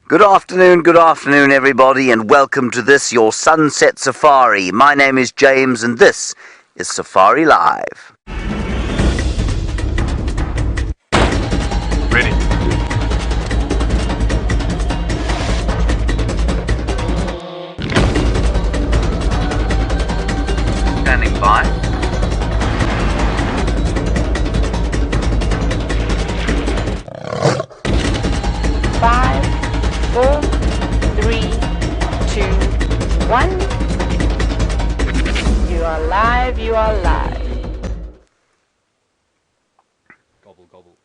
Good afternoon everybody, and welcome to this, your Sunset Safari. My name is James and this is Safari Live. Ready. Standing by. Five, 4, 3, 2, 1. You are live, you are live. Gobble, gobble.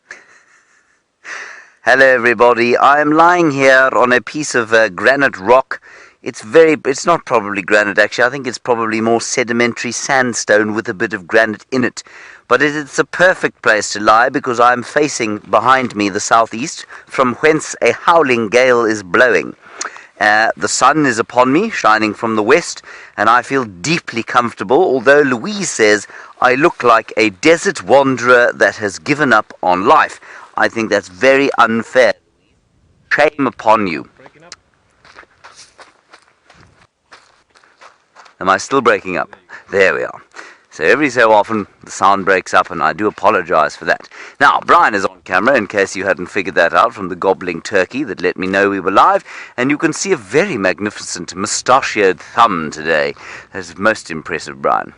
Hello everybody, I am lying here on a piece of granite rock. It's not probably granite actually, I think it's probably more sedimentary sandstone with a bit of granite in it. But it's a perfect place to lie because I'm facing behind me the southeast, from whence a howling gale is blowing. The sun is upon me, shining from the west, and I feel deeply comfortable, although Louise says I look like a desert wanderer that has given up on life. I think that's very unfair. Shame upon you. Breaking up. Am I still breaking up? There we are. So every so often the sound breaks up, and I do apologize for that. Now, Brian is on camera, in case you hadn't figured that out from the gobbling turkey that let me know we were live, and you can see a very magnificent mustachioed thumb today. That's most impressive, Brian.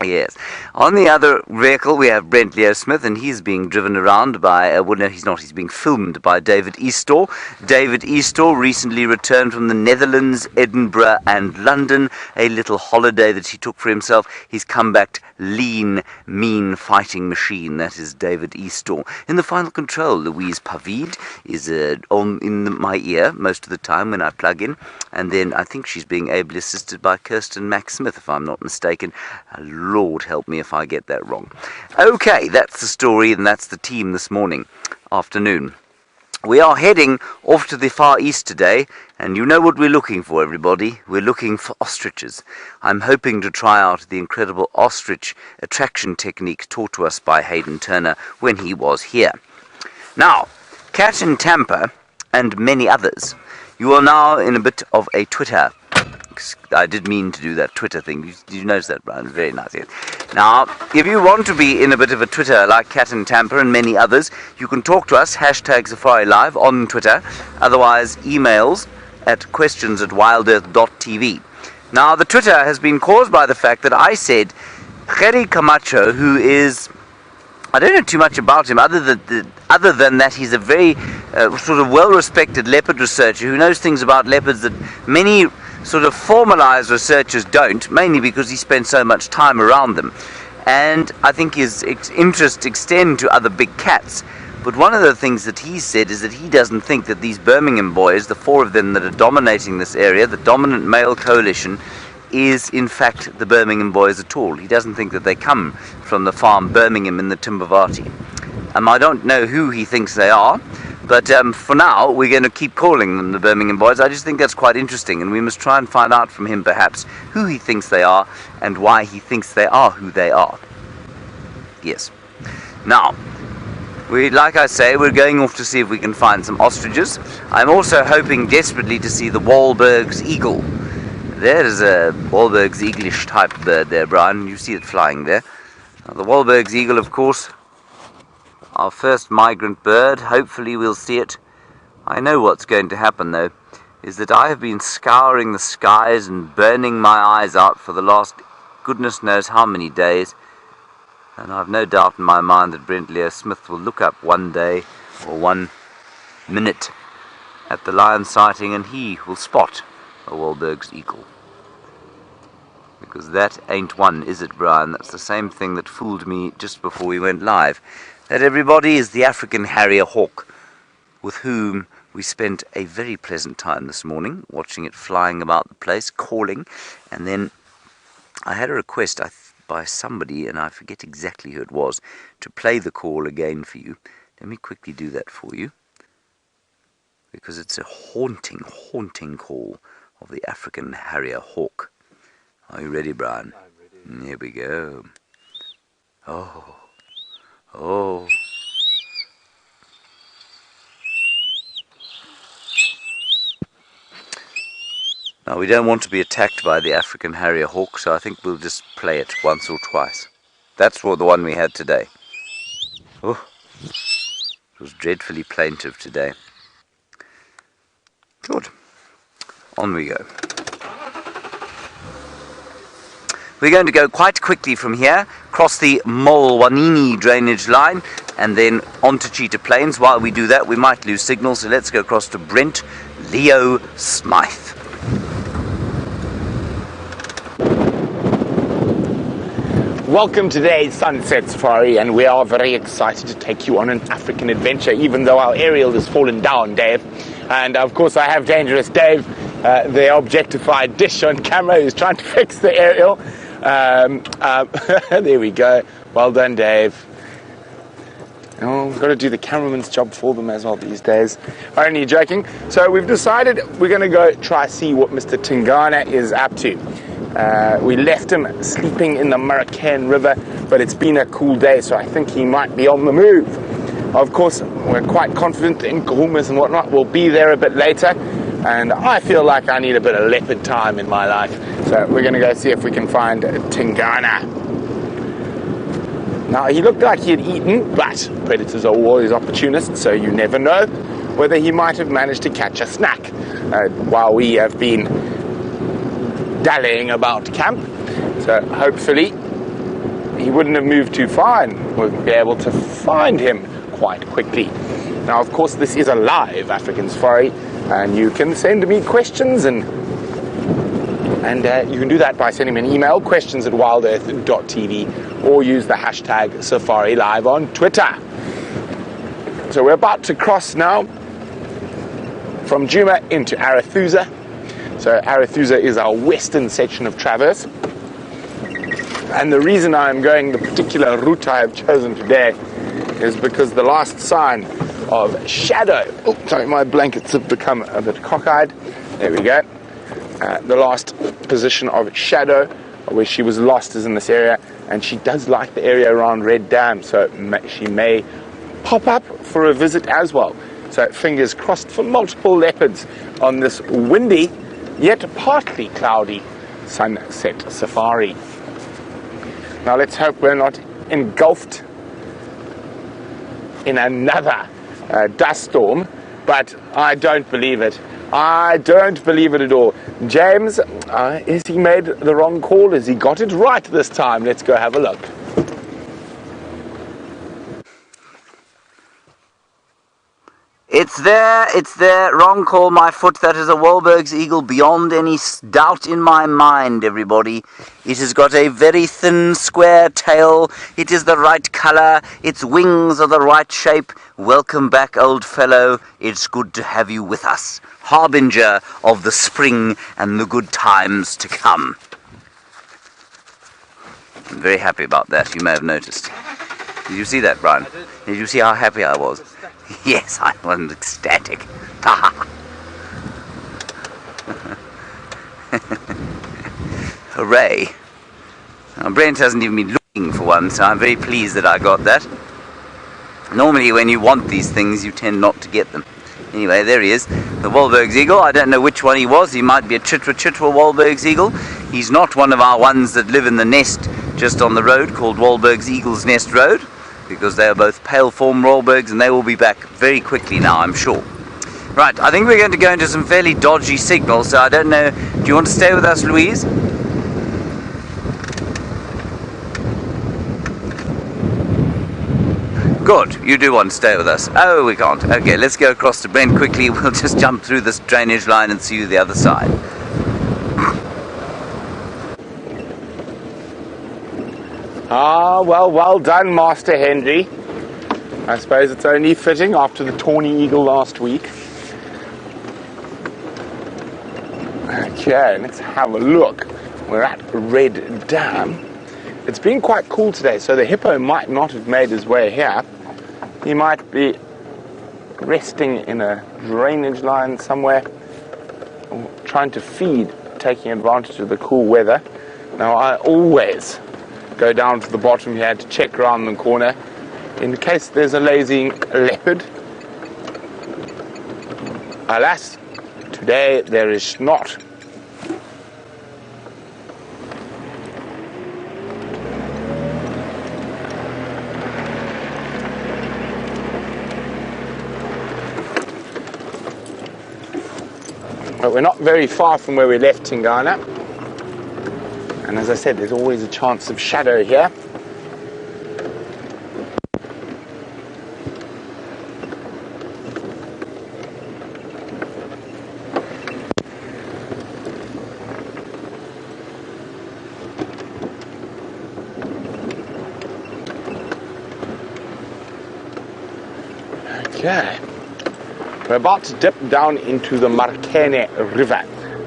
Yes. On the other vehicle, we have Brent Leo Smith, and he's being driven around by, well, no, he's not. He's being filmed by David Eastaugh. David Eastaugh recently returned from the Netherlands, Edinburgh, and London, a little holiday that he took for himself. He's come back lean, mean fighting machine. That is David Eastaugh. In the final control, Louise Pavid is my ear most of the time when I plug in, and then I think she's being ably assisted by Kirsten Mack Smith, if I'm not mistaken. Lord help me if I get that wrong. Okay, that's the story and that's the team this afternoon. We are heading off to the far east today, and you know what we're looking for, everybody. We're looking for ostriches. I'm hoping to try out the incredible ostrich attraction technique taught to us by Hayden Turner when he was here. Now, Cat and Tamper and many others, you are now in a bit of a Twitter. I did mean to do that Twitter thing. Did you notice that, Brian? Very nice. Yes. Now, if you want to be in a bit of a Twitter like Cat and Tamper and many others, you can talk to us, #Safari Live on Twitter. Otherwise, emails at questions@wildearth.tv. Now, the Twitter has been caused by the fact that I said Gerry Camacho, who is, I don't know too much about him, other than that he's a very sort of well-respected leopard researcher who knows things about leopards that many sort of formalized researchers don't, mainly because he spends so much time around them. And I think his interests extend to other big cats. But one of the things that he said is that he doesn't think that these Birmingham boys, the 4 of them that are dominating this area, the dominant male coalition, is in fact the Birmingham boys at all. He doesn't think that they come from the farm Birmingham in the Timbavati. I don't know who he thinks they are, but for now we're going to keep calling them the Birmingham boys. I just think that's quite interesting, and we must try and find out from him perhaps who he thinks they are and why he thinks they are who they are. Yes. Now, like I say, we're going off to see if we can find some ostriches. I'm also hoping desperately to see the Wahlbergs eagle. There is a Wahlbergs eaglish type bird there, Brian. You see it flying there. Now, the Wahlbergs eagle, of course, our first migrant bird. Hopefully we'll see it. I know what's going to happen, though, is that I have been scouring the skies and burning my eyes out for the last goodness knows how many days, and I've no doubt in my mind that Brent Leo Smith will look up one day or 1 minute at the lion sighting, and he will spot a Wahlbergs eagle. Because that ain't one, is it, Brian? That's the same thing that fooled me just before we went live. That, everybody, is the African Harrier hawk, with whom we spent a very pleasant time this morning, watching it flying about the place, calling, and then I had a request by somebody, and I forget exactly who it was, to play the call again for you. Let me quickly do that for you, because it's a haunting, haunting call of the African Harrier hawk. Are you ready, Brian? I'm ready. Here we go. Oh. Now, we don't want to be attacked by the African Harrier hawk, so I think we'll just play it once or twice. That's for the one we had today. Oh, it was dreadfully plaintive today. Good. On we go. We're going to go quite quickly from here, cross the Molwanini drainage line, and then onto Cheetah Plains. While we do that, we might lose signal, so let's go across to Brent Leo Smythe. Welcome to today's Sunset Safari, and we are very excited to take you on an African adventure, even though our aerial has fallen down, Dave. And of course I have Dangerous Dave, the objectified dish on camera, who's trying to fix the aerial. There we go. Well done, Dave. Oh, we've got to do the cameraman's job for them as well these days. Only joking. So we've decided we're going to go try see what Mr. Tingana is up to. We left him sleeping in the Maracan River, but it's been a cool day, so I think he might be on the move. Of course, we're quite confident the Nkuhumas and whatnot will be there a bit later, and I feel like I need a bit of leopard time in my life, so we're going to go see if we can find Tingana. Now, he looked like he had eaten, but predators are always opportunists, so you never know whether he might have managed to catch a snack while we have been dallying about camp. So hopefully he wouldn't have moved too far and we'll be able to find him quite quickly. Now, of course, this is a live African Safari, and you can send me questions, and you can do that by sending me an email, questions@WildEarthTV, or use the hashtag Safari Live on Twitter. So we're about to cross now from Djuma into Arathusa. So Arathusa is our western section of traverse, and the reason I'm going the particular route I have chosen today is because the last sign of shadow, oh sorry, my blankets have become a bit cockeyed, there we go, the last position of shadow where she was lost is in this area, and she does like the area around Red Dam, so she may pop up for a visit as well. So fingers crossed for multiple leopards on this windy yet partly cloudy sunset safari. Now let's hope we're not engulfed in another dust storm, but I don't believe it. I don't believe it at all. James, has he made the wrong call? Has he got it right this time? Let's go have a look. It's there, wrong call, my foot. That is a Wahlbergs eagle beyond any doubt in my mind, everybody. It has got a very thin, square tail. It is the right colour. Its wings are the right shape. Welcome back, old fellow. It's good to have you with us. Harbinger of the spring and the good times to come. I'm very happy about that, you may have noticed. Did you see that, Brian? Did you see how happy I was? Yes, I was ecstatic. Hooray. Now, Brent hasn't even been looking for one, so I'm very pleased that I got that. Normally when you want these things, you tend not to get them. Anyway, there he is, the Wahlbergs eagle. I don't know which one he was. He might be a Chitwa Wahlbergs eagle. He's not one of our ones that live in the nest just on the road called Wahlbergs Eagle's Nest Road, because they are both pale form Wahlbergs, and they will be back very quickly now, I'm sure. Right, I think we're going to go into some fairly dodgy signals, so I don't know, do you want to stay with us, Louise? Good, you do want to stay with us. Oh, we can't. Okay, let's go across to Brent quickly. We'll just jump through this drainage line and see you the other side. Ah, well done, Master Henry. I suppose it's only fitting after the tawny eagle last week. Okay, let's have a look. We're at Red Dam. It's been quite cool today, so the hippo might not have made his way here. He might be resting in a drainage line somewhere, or trying to feed, taking advantage of the cool weather. Now, I always go down to the bottom here to check around the corner in case there's a lazy leopard. Alas, today there is not. But we're not very far from where we left Tingana. And as I said, there's always a chance of shadow here. Okay. We're about to dip down into the Markene River.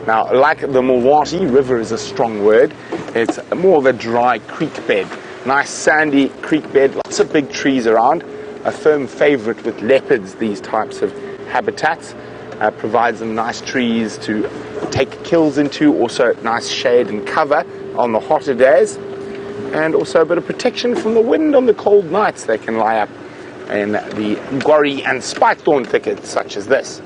Now, like the Mulwati, river is a strong word. It's more of a dry creek bed. Nice sandy creek bed, lots of big trees around. A firm favorite with leopards, these types of habitats. Provides them nice trees to take kills into, also nice shade and cover on the hotter days. And also a bit of protection from the wind on the cold nights. They can lie up in the Ngwari and spikethorn thickets such as this.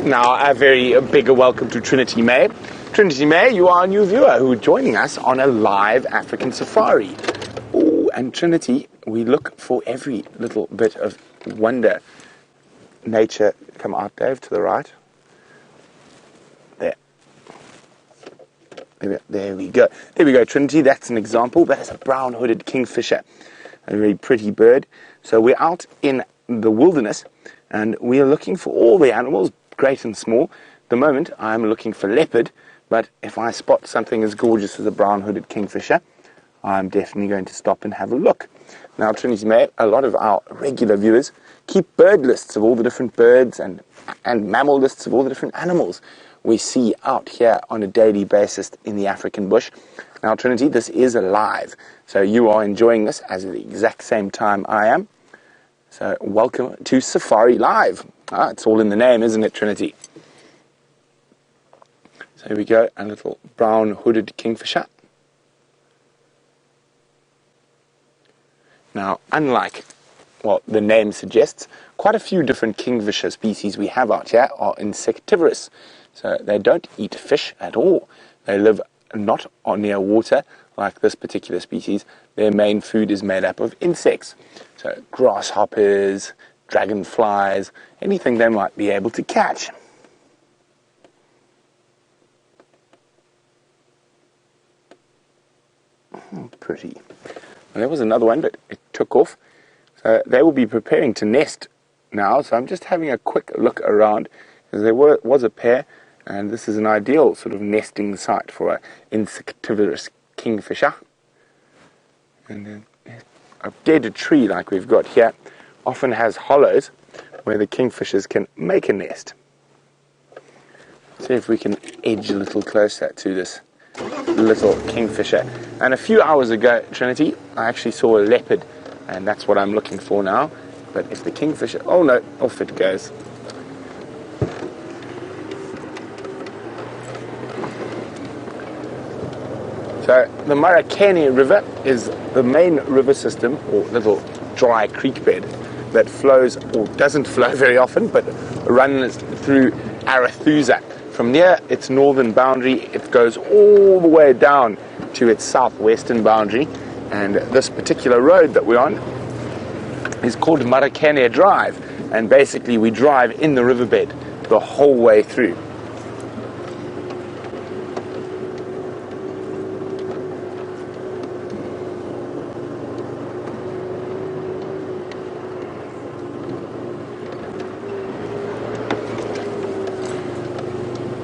Now, a very big welcome to Trinity May. Trinity May, you are a new viewer who is joining us on a live African safari. Ooh, and Trinity, we look for every little bit of wonder. Nature, come out, Dave, to the right. There. There we go. There we go, Trinity. That's an example. That is a brown-hooded kingfisher. A very pretty bird. So we're out in the wilderness, and we are looking for all the animals, great and small. At the moment, I'm looking for leopard, but if I spot something as gorgeous as a brown-hooded kingfisher, I'm definitely going to stop and have a look. Now, Trinity May, a lot of our regular viewers keep bird lists of all the different birds and mammal lists of all the different animals we see out here on a daily basis in the African bush. Now, Trinity, this is live, so you are enjoying this at the exact same time I am. So welcome to Safari Live. It's all in the name, isn't it, Trinity? So here we go, a little brown-hooded kingfisher. Now, unlike what the name suggests, quite a few different kingfisher species we have out here are insectivorous. So they don't eat fish at all. They live not near water like this particular species. Their main food is made up of insects. So grasshoppers, dragonflies, anything they might be able to catch. Pretty. And there was another one, but it took off. So they will be preparing to nest now. So I'm just having a quick look around, because there was a pair, and this is an ideal sort of nesting site for an insectivorous kingfisher. And then a dead tree like we've got here often has hollows where the kingfishers can make a nest. See if we can edge a little closer to this little kingfisher. And a few hours ago, Trinity, I actually saw a leopard, and that's what I'm looking for now. But if the kingfisher, oh no, off it goes. So the Markene River is the main river system, or little dry creek bed, that flows, or doesn't flow very often, but runs through Arathusa. From near its northern boundary, it goes all the way down to its southwestern boundary, and this particular road that we're on is called Markene Drive, and basically we drive in the riverbed the whole way through.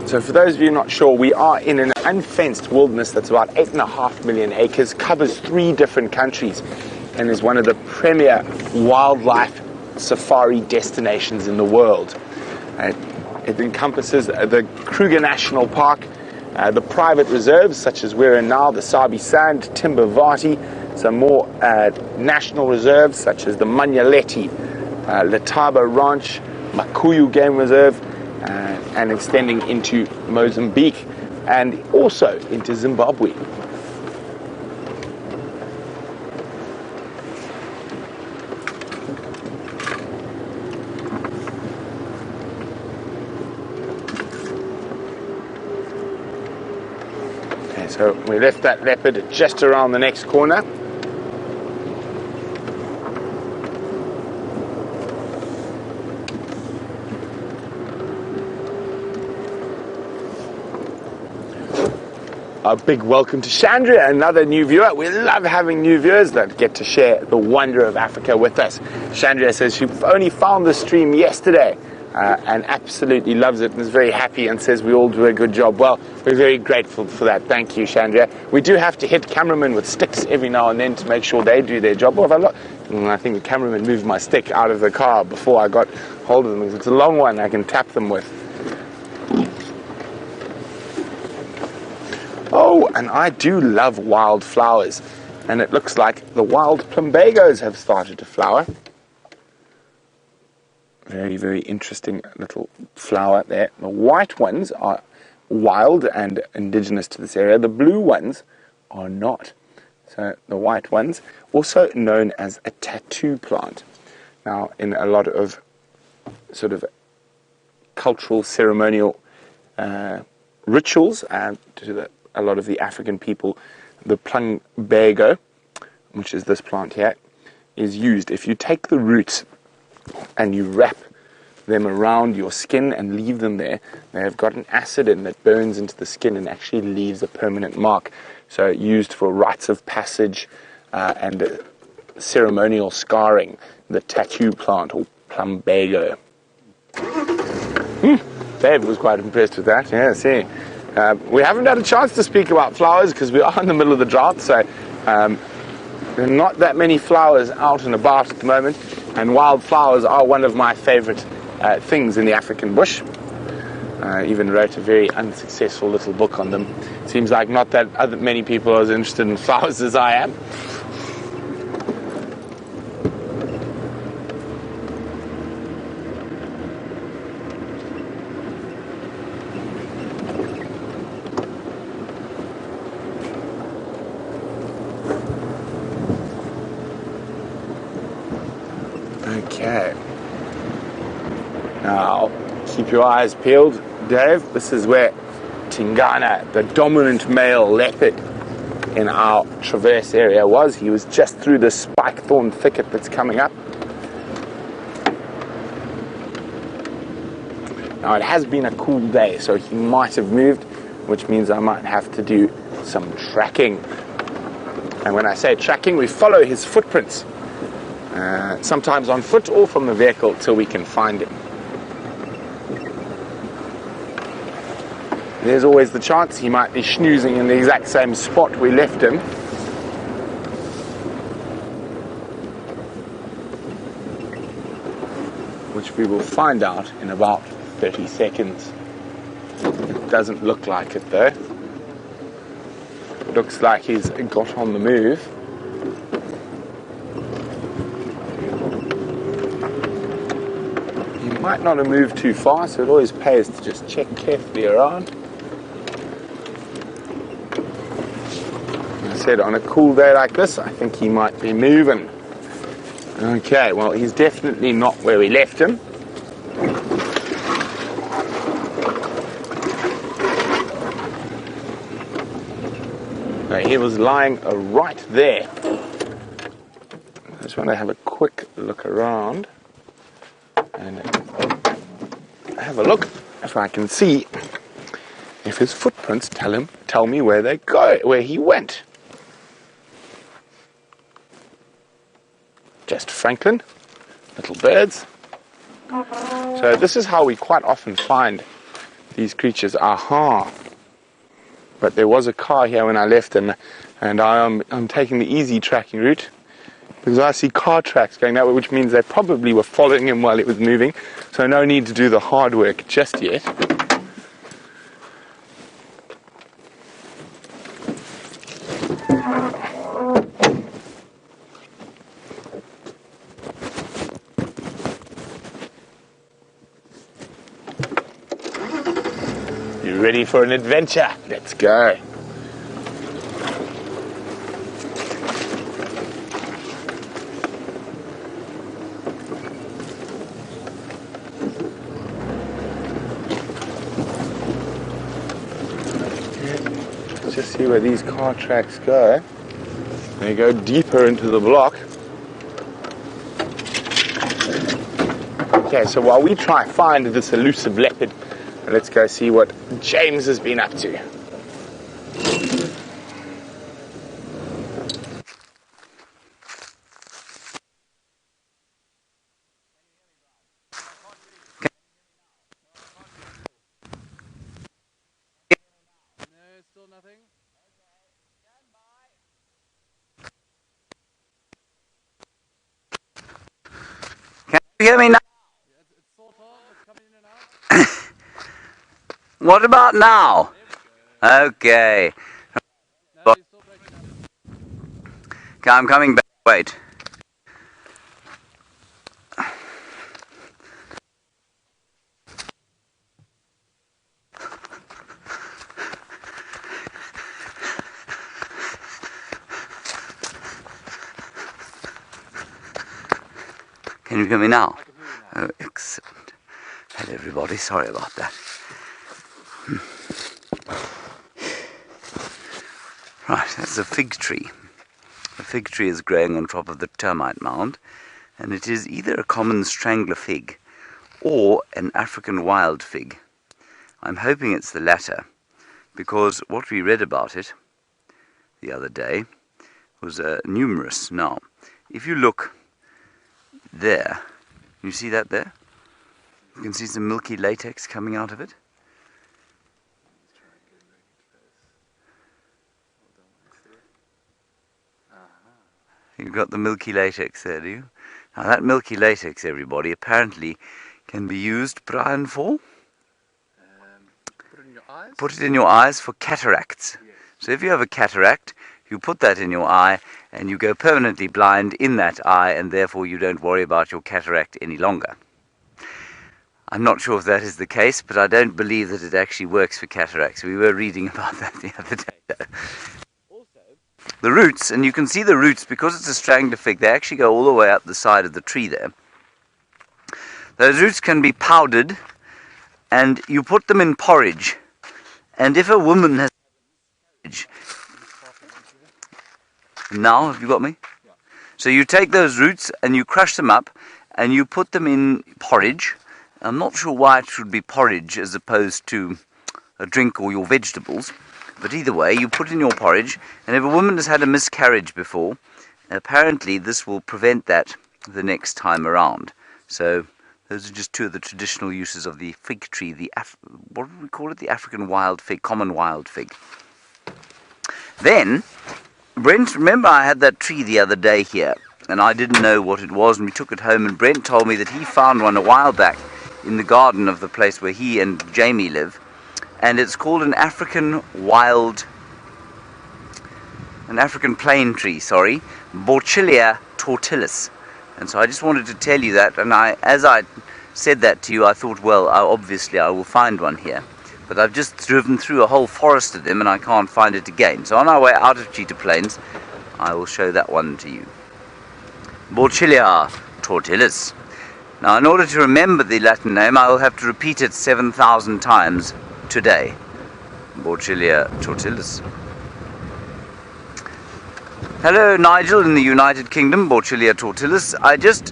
So for those of you not sure, we are in an unfenced wilderness that's about 8.5 million acres, covers 3 different countries, and is one of the premier wildlife safari destinations in the world. It encompasses the Kruger National Park, the private reserves such as we're in now, the Sabi Sand, Timbavati, some more national reserves such as the Manyaleti, Letaba Ranch, Makuyu Game Reserve, and extending into Mozambique and also into Zimbabwe. Okay, So we left that leopard just around the next corner. A big welcome to Chandria, another new viewer. We love having new viewers that get to share the wonder of Africa with us. Chandria says she only found the stream yesterday and absolutely loves it and is very happy and says we all do a good job. Well, we're very grateful for that. Thank you, Chandria. We do have to hit cameramen with sticks every now and then to make sure they do their job. Well, I think the cameraman moved my stick out of the car before I got hold of them. It's a long one I can tap them with. Oh, and I do love wildflowers, and it looks like the wild plumbagos have started to flower. Very, very interesting little flower there. The white ones are wild and indigenous to this area. The blue ones are not. So the white ones, also known as a tattoo plant. Now, in a lot of sort of cultural, ceremonial rituals, and a lot of the African people, the plumbago, which is this plant here, is used. If you take the roots and you wrap them around your skin and leave them there, they have got an acid in that burns into the skin and actually leaves a permanent mark. So used for rites of passage and ceremonial scarring, the tattoo plant or plumbago. Dave was quite impressed with that. Yeah, see. We haven't had a chance to speak about flowers because we are in the middle of the drought, so there are not that many flowers out and about at the moment, and wildflowers are one of my favorite things in the African bush. Even wrote a very unsuccessful little book on them. Seems like not that many people are as interested in flowers as I am. Okay. Now, keep your eyes peeled, Dave. This is where Tingana, the dominant male leopard in our traverse area, was. He was just through the spike thorn thicket that's coming up. Now, it has been a cool day, so he might have moved, which means I might have to do some tracking. And when I say tracking, we follow his footprints. Sometimes on foot or from the vehicle till we can find him. There's always the chance he might be snoozing in the exact same spot we left him. Which we will find out in about 30 seconds. It doesn't look like it though. It looks like he's got on the move. Might not have moved too far, so it always pays to just check carefully around. As I said, on a cool day like this, I think he might be moving. Okay, well, he's definitely not where we left him. So he was lying right there. I just want to have a quick look around and have a look if I can see if his footprints tell me where they go, where he went. Just Franklin, little birds. So this is how we quite often find these creatures. Aha! But there was a car here when I left, and I'm taking the easy tracking route. Because I see car tracks going that way, which means they probably were following him while it was moving. So no need to do the hard work just yet. You ready for an adventure? Let's go. Let's just see where these car tracks go. They go deeper into the block. Okay, so while we try to find this elusive leopard, let's go see what James has been up to. Can you hear me now? What about now? Okay. Okay, I'm coming back. Wait. Can you hear me now? Oh, excellent. Hello, everybody. Sorry about that. Right, that's a fig tree. The fig tree is growing on top of the termite mound, and it is either a common strangler fig or an African wild fig. I'm hoping it's the latter, because what we read about it the other day was numerous. Now, if you look there, you see that there? You can see some milky latex coming out of it. You've got the milky latex there, do you? Now that milky latex, everybody, apparently can be used, Brian, for? Put it in your eyes? Put it in your eyes for cataracts. Yes. So if you have a cataract, you put that in your eye and you go permanently blind in that eye, and therefore you don't worry about your cataract any longer. I'm not sure if that is the case, but I don't believe that it actually works for cataracts. We were reading about that the other day. The roots, and you can see the roots, because it's a strangler fig, they actually go all the way up the side of the tree there. Those roots can be powdered, and you put them in porridge. And if a woman has porridge, now, have you got me? Yeah. So you take those roots and you crush them up, and you put them in porridge. I'm not sure why it should be porridge as opposed to a drink or your vegetables. But either way, you put in your porridge, and if a woman has had a miscarriage before, apparently this will prevent that the next time around. So those are just two of the traditional uses of the fig tree, what do we call it? The African wild fig, common wild fig. Then, Brent, remember I had that tree the other day here, and I didn't know what it was, and we took it home, and Brent told me that he found one a while back in the garden of the place where he and Jamie live. And it's called an African plain tree, Borchilia tortilis. And so I just wanted to tell you that, and as I said that to you, I thought, well, obviously I will find one here. But I've just driven through a whole forest of them, and I can't find it again. So on our way out of Cheetah Plains, I will show that one to you. Borchilia tortilis. Now, in order to remember the Latin name, I will have to repeat it 7,000 times today. Borchilia tortilis. Hello, Nigel in the United Kingdom, Borchilia tortilis.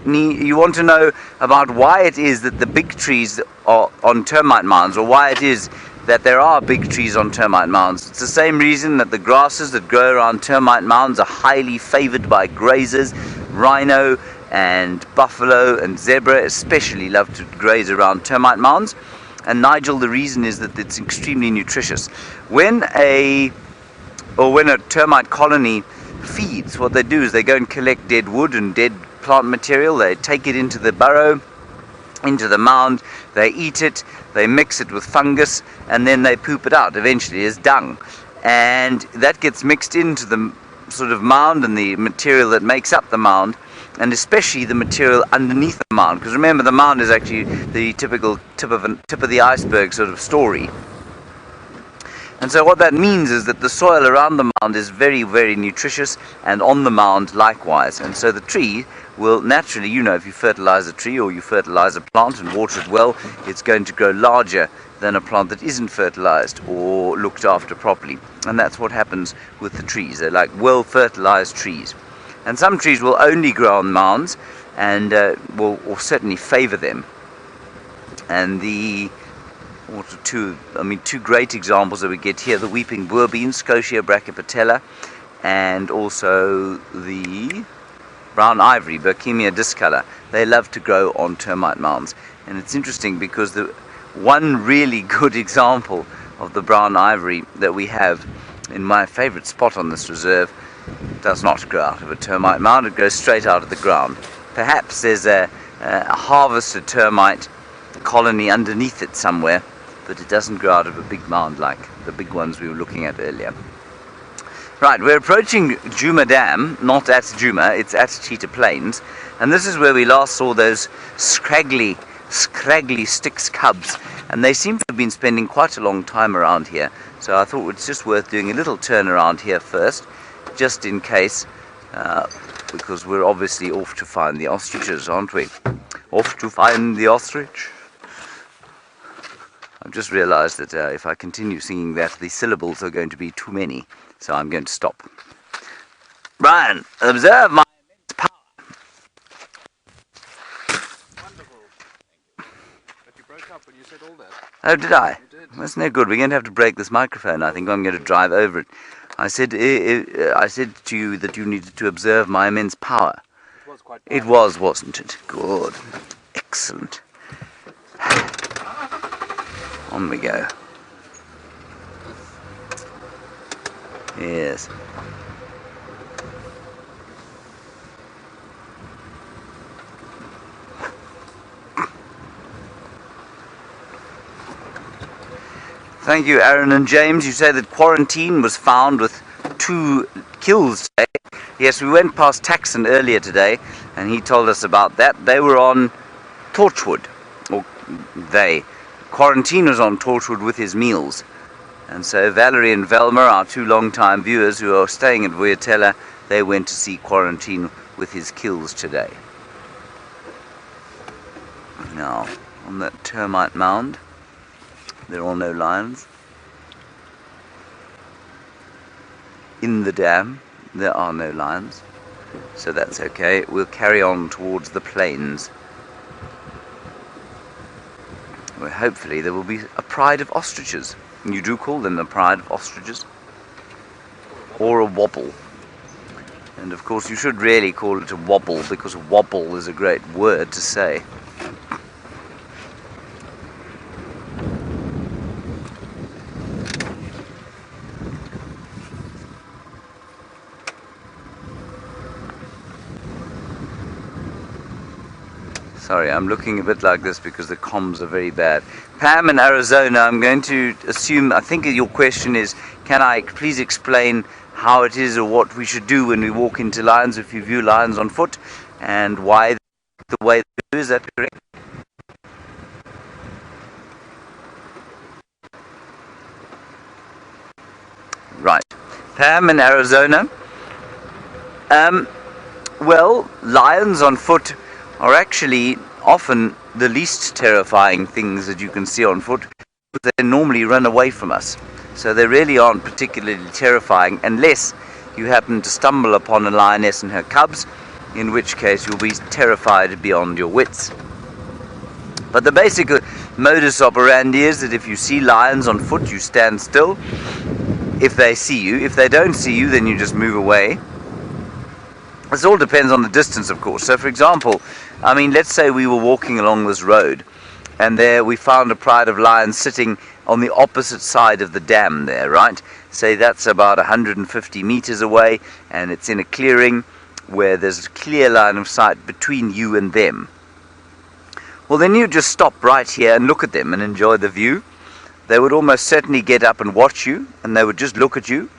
You want to know about why it is that the big trees are on termite mounds, or why it is that there are big trees on termite mounds. It's the same reason that the grasses that grow around termite mounds are highly favored by grazers. Rhino and buffalo and zebra especially love to graze around termite mounds. And Nigel, the reason is that it's extremely nutritious. When a termite colony feeds, what they do is they go and collect dead wood and dead plant material. They take it into the burrow, into the mound, they eat it, they mix it with fungus, and then they poop it out eventually as dung. And that gets mixed into the sort of mound and the material that makes up the mound, and especially the material underneath the mound, because remember, the mound is actually the typical tip of the iceberg sort of story. And so what that means is that the soil around the mound is very, very nutritious, and on the mound likewise. And so the tree will naturally, if you fertilize a tree or you fertilize a plant and water it well, it's going to grow larger than a plant that isn't fertilized or looked after properly. And that's what happens with the trees. They're like well fertilized trees. And some trees will only grow on mounds and will certainly favor them. And two great examples that we get here: the weeping boer bean, Scotia brachypatella, and also the brown ivory, Berkemia discolor. They love to grow on termite mounds. And it's interesting because the one really good example of the brown ivory that we have in my favorite spot on this reserve does not grow out of a termite mound. It goes straight out of the ground. Perhaps there's a harvested termite colony underneath it somewhere, but it doesn't grow out of a big mound like the big ones we were looking at earlier. Right, we're approaching Djuma Dam, not at Djuma, it's at Cheetah Plains, and this is where we last saw those scraggly Styx cubs, and they seem to have been spending quite a long time around here, so I thought it's just worth doing a little turn around here first, just in case, because we're obviously off to find the ostriches, aren't we? Off to find the ostrich. I've just realized that if I continue singing that, the syllables are going to be too many, so I'm going to stop. Brian, observe my immense power. Wonderful. Thank you. But you broke up when you said all that. Oh, did I? You did. That's no good. We're going to have to break this microphone. I think I'm going to drive over it. I said to you that you needed to observe my immense power. It was quite It was, wasn't it? Good. Excellent. On we go. Yes. Thank you, Aaron and James. You say that quarantine was found with 2 kills today. Yes, we went past Taxon earlier today, and he told us about that. They were on Torchwood, or they. Quarantine was on Torchwood with his meals. And so Valerie and Velma, our 2 long-time viewers who are staying at Vuyatela, they went to see Quarantine with his kills today. Now, on that termite mound, there are no lions. In the dam, there are no lions. So that's okay. We'll carry on towards the plains, where hopefully there will be a pride of ostriches. You do call them the pride of ostriches, or a wobble. And of course you should really call it a wobble, because wobble is a great word to say. Sorry, I'm looking a bit like this because the comms are very bad. Pam in Arizona, I'm going to assume, I think your question is, can I please explain how it is or what we should do when we walk into lions if you view lions on foot, and why the way they do? Is that correct? Right. Pam in Arizona. Well, lions on foot are actually often the least terrifying things that you can see on foot, because they normally run away from us. So they really aren't particularly terrifying unless you happen to stumble upon a lioness and her cubs, in which case you'll be terrified beyond your wits. But the basic modus operandi is that if you see lions on foot, you stand still. If they see you, if they don't see you, then you just move away. This all depends on the distance, of course. So, for example, let's say we were walking along this road, and there we found a pride of lions sitting on the opposite side of the dam there, right? Say that's about 150 meters away, and it's in a clearing where there's a clear line of sight between you and them. Well, then you just stop right here and look at them and enjoy the view. They would almost certainly get up and watch you, and they would just look at you.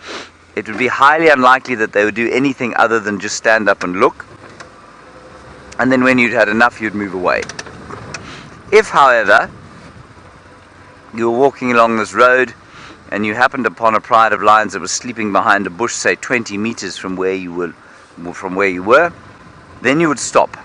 It would be highly unlikely that they would do anything other than just stand up and look. And then when you'd had enough, you'd move away. If, however, you were walking along this road and you happened upon a pride of lions that was sleeping behind a bush, say 20 meters from where you were, then you would stop.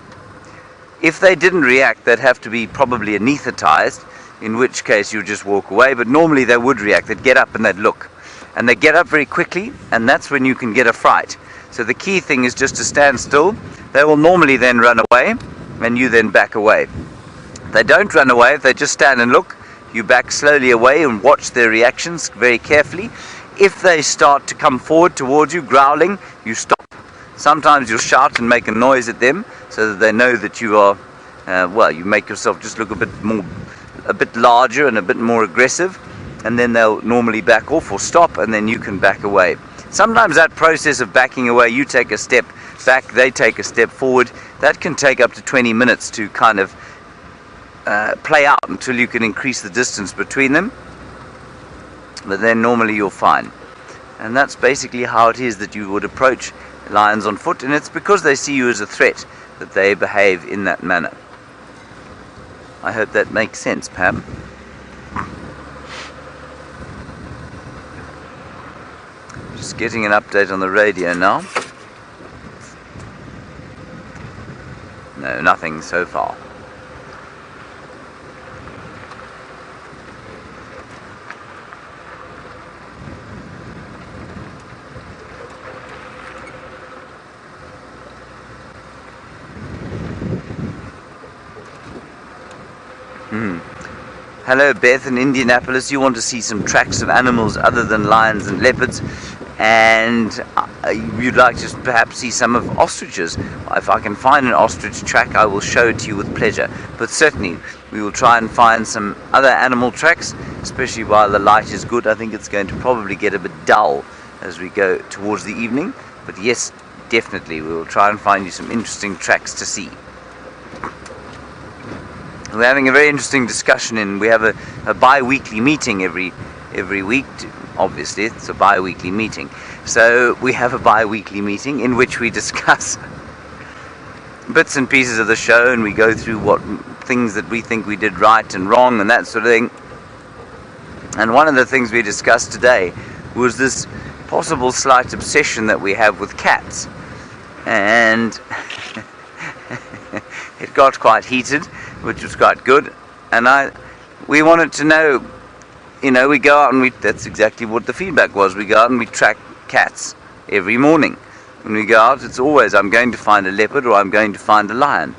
If they didn't react, they'd have to be probably anesthetized, in which case you would just walk away, but normally they would react. They'd get up and they'd look. And they get up very quickly, and that's when you can get a fright. So the key thing is just to stand still. They will normally then run away, and you then back away. They don't run away. If they just stand and look, you back slowly away and watch their reactions very carefully. If they start to come forward towards you, growling, you stop. Sometimes you'll shout and make a noise at them so that they know that you are, you make yourself just look a bit larger and a bit more aggressive, and then they'll normally back off or stop, and then you can back away. Sometimes that process of backing away, you take a step back, they take a step forward, that can take up to 20 minutes to kind of play out until you can increase the distance between them, but then normally you're fine. And that's basically how it is that you would approach lions on foot, and it's because they see you as a threat that they behave in that manner. I hope that makes sense, Pam. Just getting an update on the radio now. No, nothing so far. Hello Beth in Indianapolis. You want to see some tracks of animals other than lions and leopards, and you'd like to perhaps see some of ostriches. If I can find an ostrich track, I will show it to you with pleasure. But certainly we will try and find some other animal tracks, especially while the light is good. I think it's going to probably get a bit dull as we go towards the evening, but yes, definitely we will try and find you some interesting tracks to see. We're having a very interesting discussion, and we have a bi-weekly meeting every week. Obviously, it's a bi-weekly meeting. So we have a bi-weekly meeting in which we discuss bits and pieces of the show, and we go through what things that we think we did right and wrong and that sort of thing. And one of the things we discussed today was this possible slight obsession that we have with cats. And it got quite heated, which was quite good, and we wanted to know, we go out and that's exactly what the feedback was. We go out and we track cats every morning. When we go out, it's always, I'm going to find a leopard or I'm going to find a lion.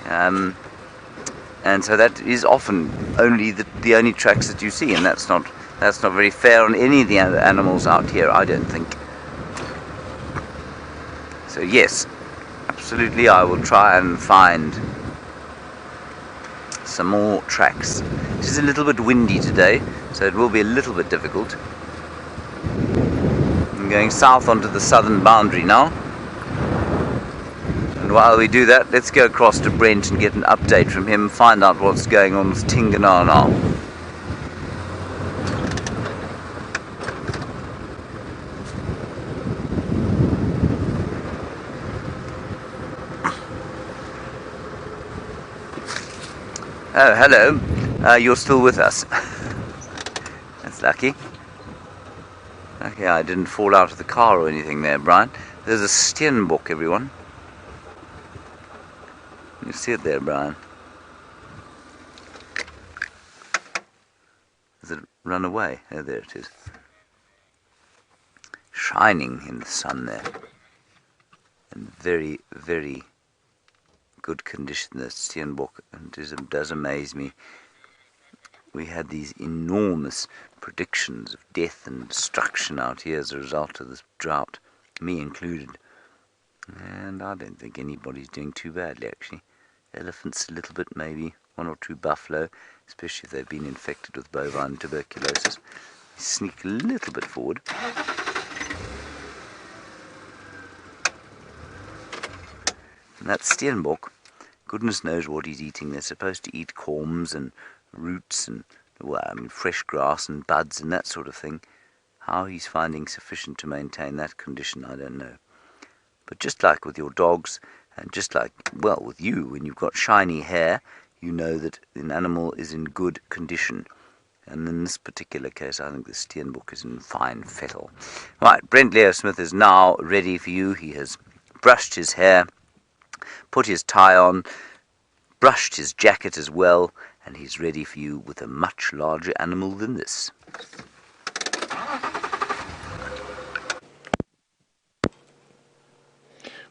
And so that is often only the only tracks that you see, and that's not very fair on any of the other animals out here, I don't think. So yes, absolutely, I will try and find some more tracks. It is a little bit windy today, so it will be a little bit difficult. I'm going south onto the southern boundary now, and while we do that, let's go across to Brent and get an update from him, find out what's going on with Tingana now. Oh, hello. You're still with us. That's lucky. Okay, I didn't fall out of the car or anything there, Brian. There's a Steenbok, everyone. You see it there, Brian? Does it run away? Oh, there it is. Shining in the sun there. And very, very good condition, that Steenbok, and it does amaze me. We had these enormous predictions of death and destruction out here as a result of this drought, me included, and I don't think anybody's doing too badly, actually. Elephants a little bit, maybe one or two buffalo, especially if they've been infected with bovine tuberculosis. They sneak a little bit forward. And that Steenbok, goodness knows what he's eating. They're supposed to eat corms and roots and fresh grass and buds and that sort of thing. How he's finding sufficient to maintain that condition, I don't know. But just like with your dogs, and just like, well, with you, when you've got shiny hair, you know that an animal is in good condition. And in this particular case, I think the Steenbok is in fine fettle. Right, Brent Leo Smith is now ready for you. He has brushed his hair, put his tie on, brushed his jacket as well, and he's ready for you with a much larger animal than this.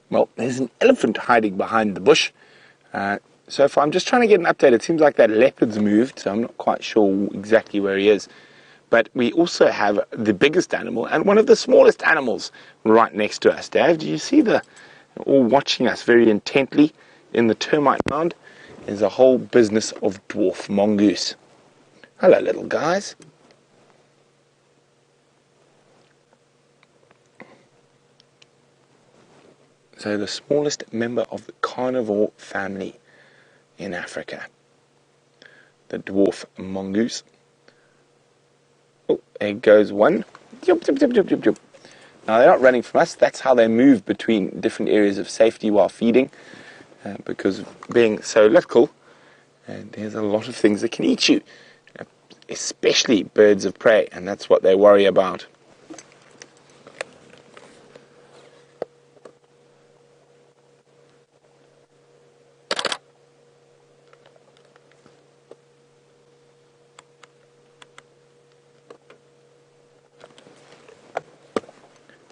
Well, there's an elephant hiding behind the bush. So far, I'm just trying to get an update. It seems like that leopard's moved, so I'm not quite sure exactly where he is. But we also have the biggest animal and one of the smallest animals right next to us. Dave, do you see all watching us very intently in the termite mound? There's a whole business of dwarf mongoose. Hello, little guys. So the smallest member of the carnivore family in Africa, the dwarf mongoose. Oh, there goes one. Now they're not running from us. That's how they move between different areas of safety while feeding, because being so little, there's a lot of things that can eat you, especially birds of prey, and that's what they worry about.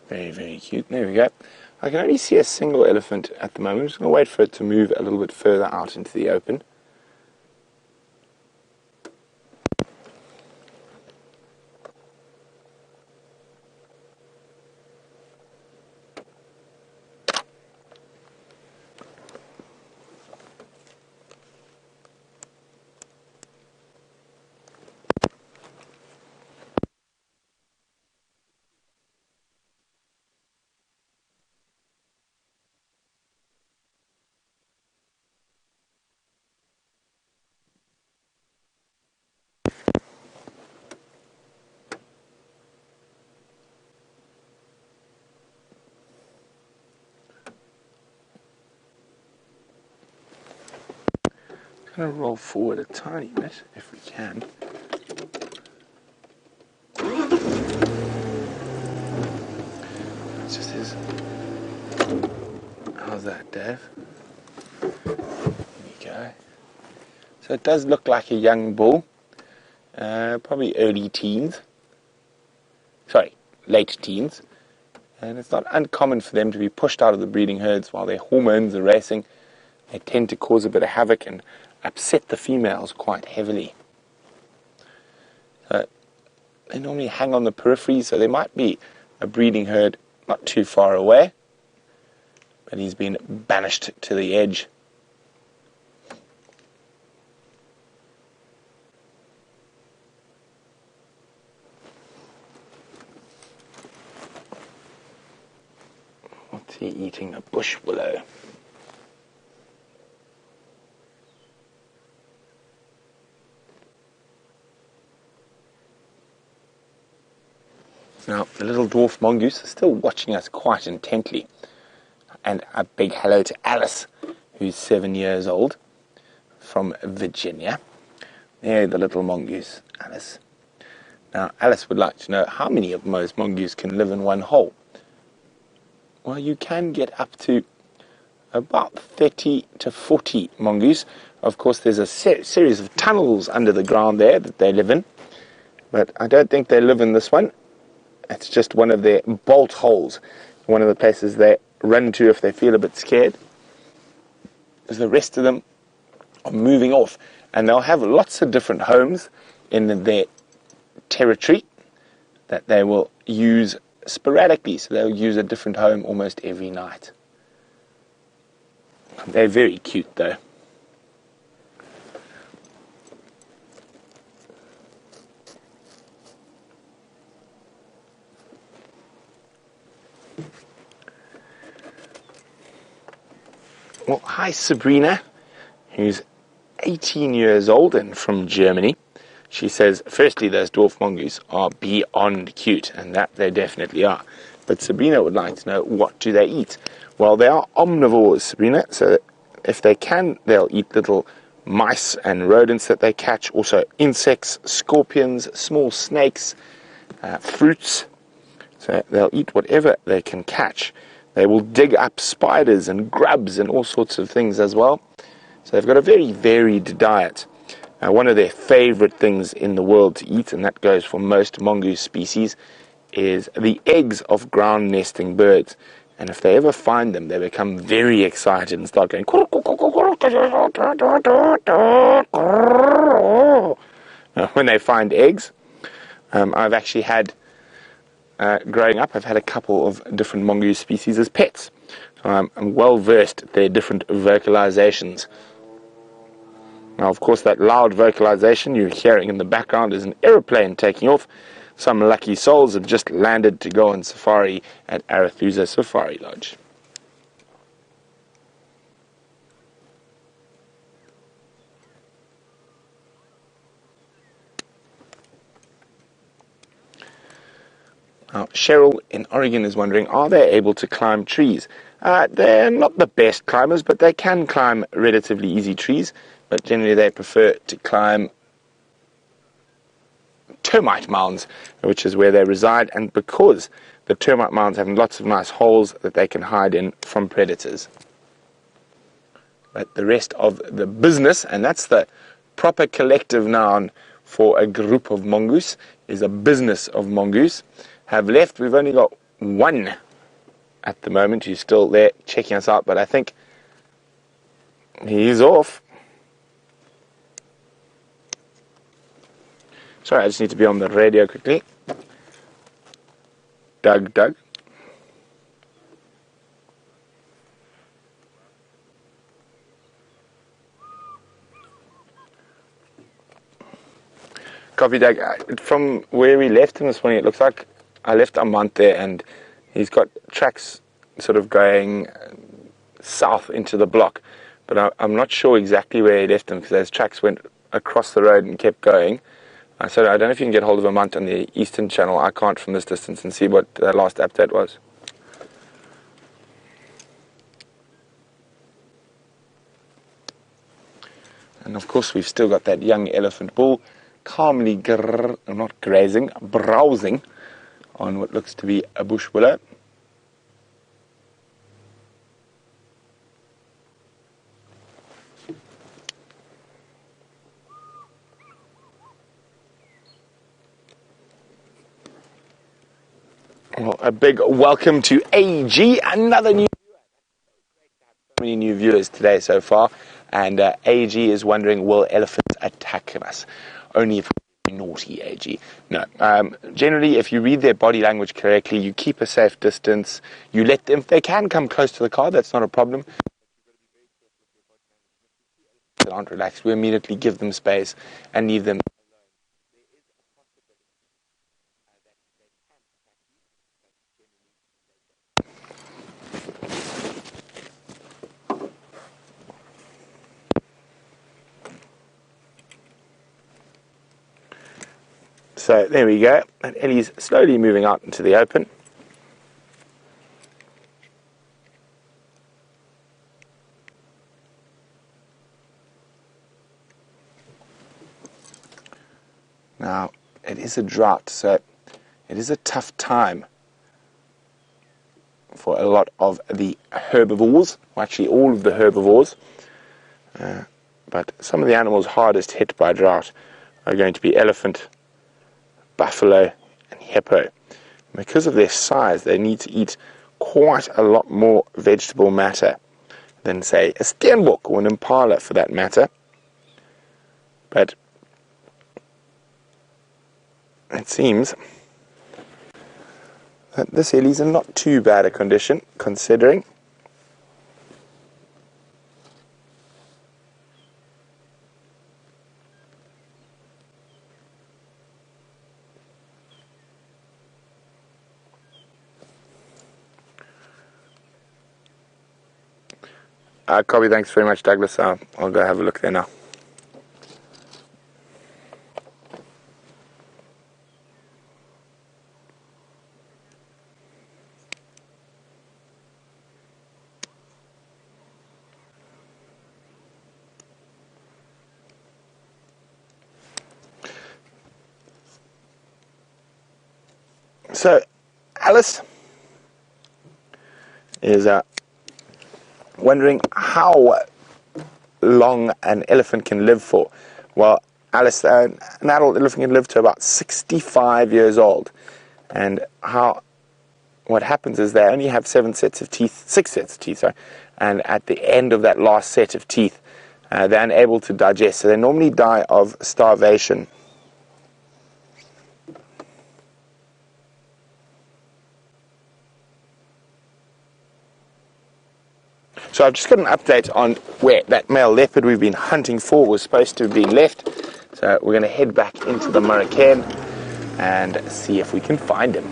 Very, very cute. There we go. I can only see a single elephant at the moment. I'm just going to wait for it to move a little bit further out into the open. Going to roll forward a tiny bit if we can. It's just his. How's that, Dave? There we go. So it does look like a young bull, probably early teens. Sorry, late teens. And it's not uncommon for them to be pushed out of the breeding herds while their hormones are racing. They tend to cause a bit of havoc and upset the females quite heavily. They normally hang on the periphery, so there might be a breeding herd not too far away, but he's been banished to the edge. What's he eating? A bush willow. Now, the little dwarf mongoose is still watching us quite intently. And a big hello to Alice, who's 7 years old, from Virginia. There, the little mongoose, Alice. Now, Alice would like to know how many of most mongoose can live in one hole. Well, you can get up to about 30 to 40 mongoose. Of course, there's a series of tunnels under the ground there that they live in. But I don't think they live in this one. It's just one of their bolt holes, one of the places they run to if they feel a bit scared. As the rest of them are moving off, and they'll have lots of different homes in their territory that they will use sporadically, so they'll use a different home almost every night. They're very cute though. Well, hi Sabrina, who's 18 years old and from Germany. She says, firstly, those dwarf mongoose are beyond cute, and that they definitely are. But Sabrina would like to know, what do they eat? Well, they are omnivores, Sabrina, so if they can, they'll eat little mice and rodents that they catch, also insects, scorpions, small snakes, fruits. So they'll eat whatever they can catch. They will dig up spiders and grubs and all sorts of things as well. So they've got a very varied diet. One of their favorite things in the world to eat, and that goes for most mongoose species, is the eggs of ground nesting birds. And if they ever find them, they become very excited and start going. When they find eggs, I've actually had, growing up, I've had a couple of different mongoose species as pets. So I'm well versed at their different vocalizations. Now, of course, that loud vocalization you're hearing in the background is an aeroplane taking off. Some lucky souls have just landed to go on safari at Arathusa Safari Lodge. Now, Cheryl in Oregon is wondering, are they able to climb trees? They're not the best climbers, but they can climb relatively easy trees. But generally they prefer to climb termite mounds, which is where they reside, and because the termite mounds have lots of nice holes that they can hide in from predators. But the rest of the business, and that's the proper collective noun for a group of mongoose, is a business of mongoose, have left. We've only got one at the moment who's still there checking us out, but I think he's off. Sorry, I just need to be on the radio quickly. Doug. Copy, Doug. From where we left him this morning, it looks like I left Amant there, and he's got tracks sort of going south into the block. But I'm not sure exactly where he left him, because those tracks went across the road and kept going. So I don't know if you can get hold of Amant on the Eastern Channel. I can't from this distance, and see what the last update was. And of course, we've still got that young elephant bull calmly, not grazing, browsing on what looks to be a bush willow. Well, a big welcome to AG, another new viewer. So many new viewers today so far, and AG is wondering, will elephants attack us? Only if we're naughty, AG. No. Generally, if you read their body language correctly, you keep a safe distance, you let them, if they can come close to the car, that's not a problem. If they aren't relaxed, we immediately give them space and leave them. So there we go, and Ellie's slowly moving out into the open. Now, it is a drought, so it is a tough time for a lot of the herbivores, well, actually all of the herbivores. But some of the animals hardest hit by drought are going to be elephant, buffalo, and hippo. Because of their size, they need to eat quite a lot more vegetable matter than, say, a Steenbok or an impala for that matter. But it seems that this Ellie's in not too bad a condition, considering. Copy, thanks very much, Douglas. I'll go have a look there now. So Alice is wondering how long an elephant can live for. Well, Alice, an adult elephant can live to about 65 years old. And what happens is they only have 6 sets of teeth, sorry. And at the end of that last set of teeth, they're unable to digest. So they normally die of starvation. So I've just got an update on where that male leopard we've been hunting for was supposed to be left. So we're going to head back into the Murricane and see if we can find him.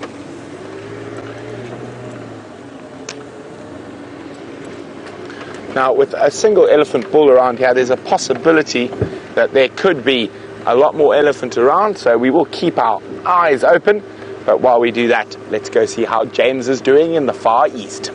Now, with a single elephant bull around here, there's a possibility that there could be a lot more elephant around, so we will keep our eyes open. But while we do that, let's go see how James is doing in the Far East.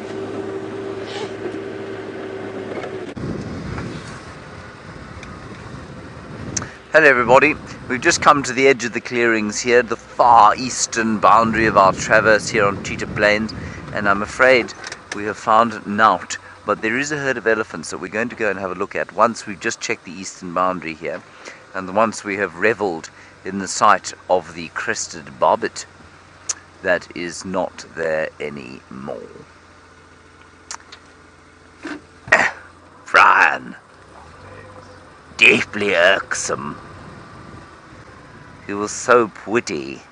Hello everybody, we've just come to the edge of the clearings here, the far eastern boundary of our traverse here on Cheetah Plains, and I'm afraid we have found naught, but there is a herd of elephants that we're going to go and have a look at once we've just checked the eastern boundary here, and once we have revelled in the sight of the crested barbet that is not there anymore. Brian, deeply irksome. He was so pretty.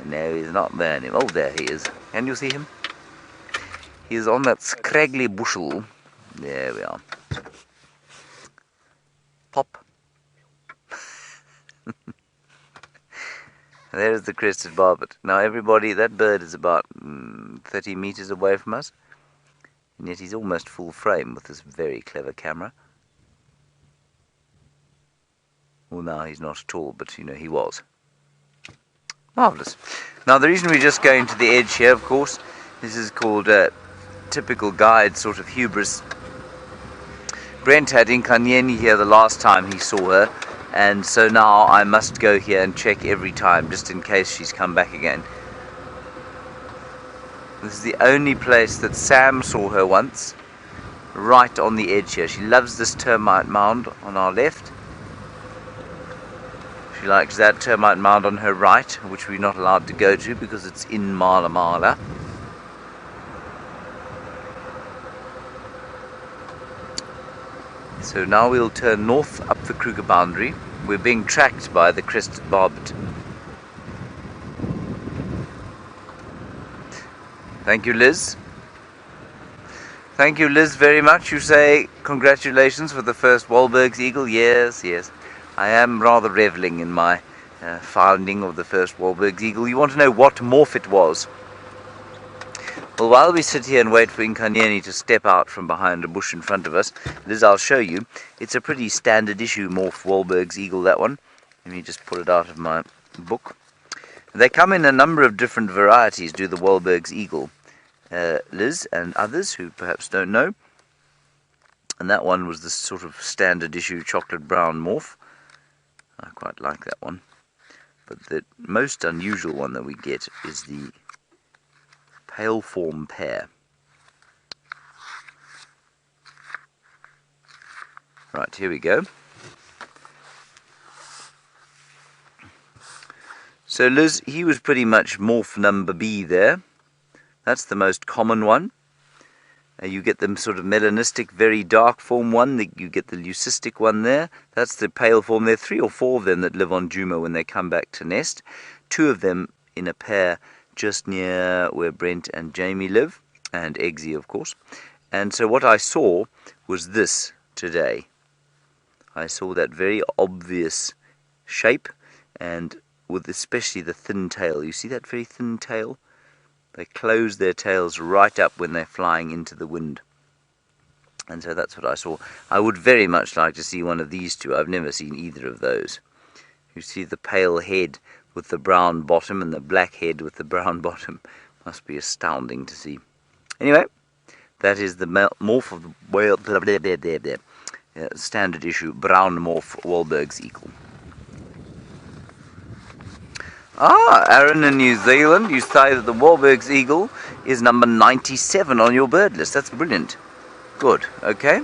No, he's not there anymore. Oh, there he is. Can you see him? He is on that scraggly bushel. There we are. Pop. There's the crested barbet. Now, everybody, that bird is about 30 meters away from us. And yet he's almost full frame with this very clever camera. Well, now he's not at all, but, you know, he was. Marvellous. Now, the reason we're just going to the edge here, of course, this is called typical guide sort of hubris. Brent had Inkanyeni here the last time he saw her, and so now I must go here and check every time, just in case she's come back again. This is the only place that Sam saw her once, right on the edge here. She loves this termite mound on our left. She likes that termite mound on her right, which we're not allowed to go to because it's in Mala Mala. So now we'll turn north up the Kruger boundary. We're being tracked by the crested barbet. Thank you, Liz. Thank you, Liz, very much. You say congratulations for the first Wahlbergs eagle. Yes, yes. I am rather reveling in my finding of the first Wahlbergs eagle. You want to know what morph it was? Well, while we sit here and wait for Inkanyeni to step out from behind a bush in front of us, Liz, I'll show you. It's a pretty standard issue morph Wahlbergs eagle, that one. Let me just pull it out of my book. They come in a number of different varieties, do the Wahlbergs eagle. Liz and others who perhaps don't know. And that one was the sort of standard issue chocolate brown morph. I quite like that one. But the most unusual one that we get is the pale form pair. Right, here we go. So Liz, he was pretty much morph number B there. That's the most common one. You get the sort of melanistic, very dark form one. You get the leucistic one there. That's the pale form. There are 3 or 4 of them that live on Djuma when they come back to nest. 2 of them in a pair just near where Brent and Jamie live, and Eggsy, of course. And so what I saw was this today. I saw that very obvious shape, and with especially the thin tail. You see that very thin tail? They close their tails right up when they're flying into the wind. And so that's what I saw. I would very much like to see one of these two. I've never seen either of those. You see the pale head with the brown bottom and the black head with the brown bottom. Must be astounding to see. Anyway, that is the morph of the standard issue brown morph Wahlbergs eagle. Ah, Aaron in New Zealand, you say that the Wahlbergs eagle is number 97 on your bird list. That's brilliant. Good, okay.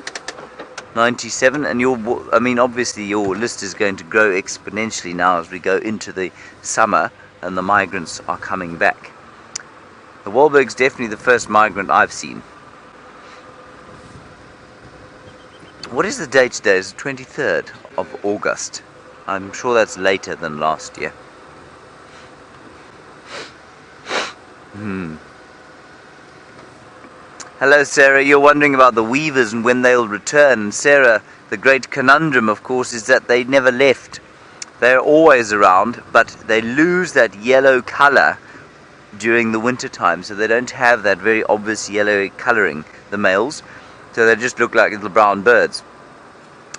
97, and obviously your list is going to grow exponentially now as we go into the summer and the migrants are coming back. The Wahlberg's definitely the first migrant I've seen. What is the date today? It's the 23rd of August. I'm sure that's later than last year. Hello Sarah, you're wondering about the weavers and when they'll return. And Sarah, the great conundrum of course is that they never left. They're always around, but they lose that yellow colour during the winter time, so they don't have that very obvious yellow colouring, the males, so they just look like little brown birds.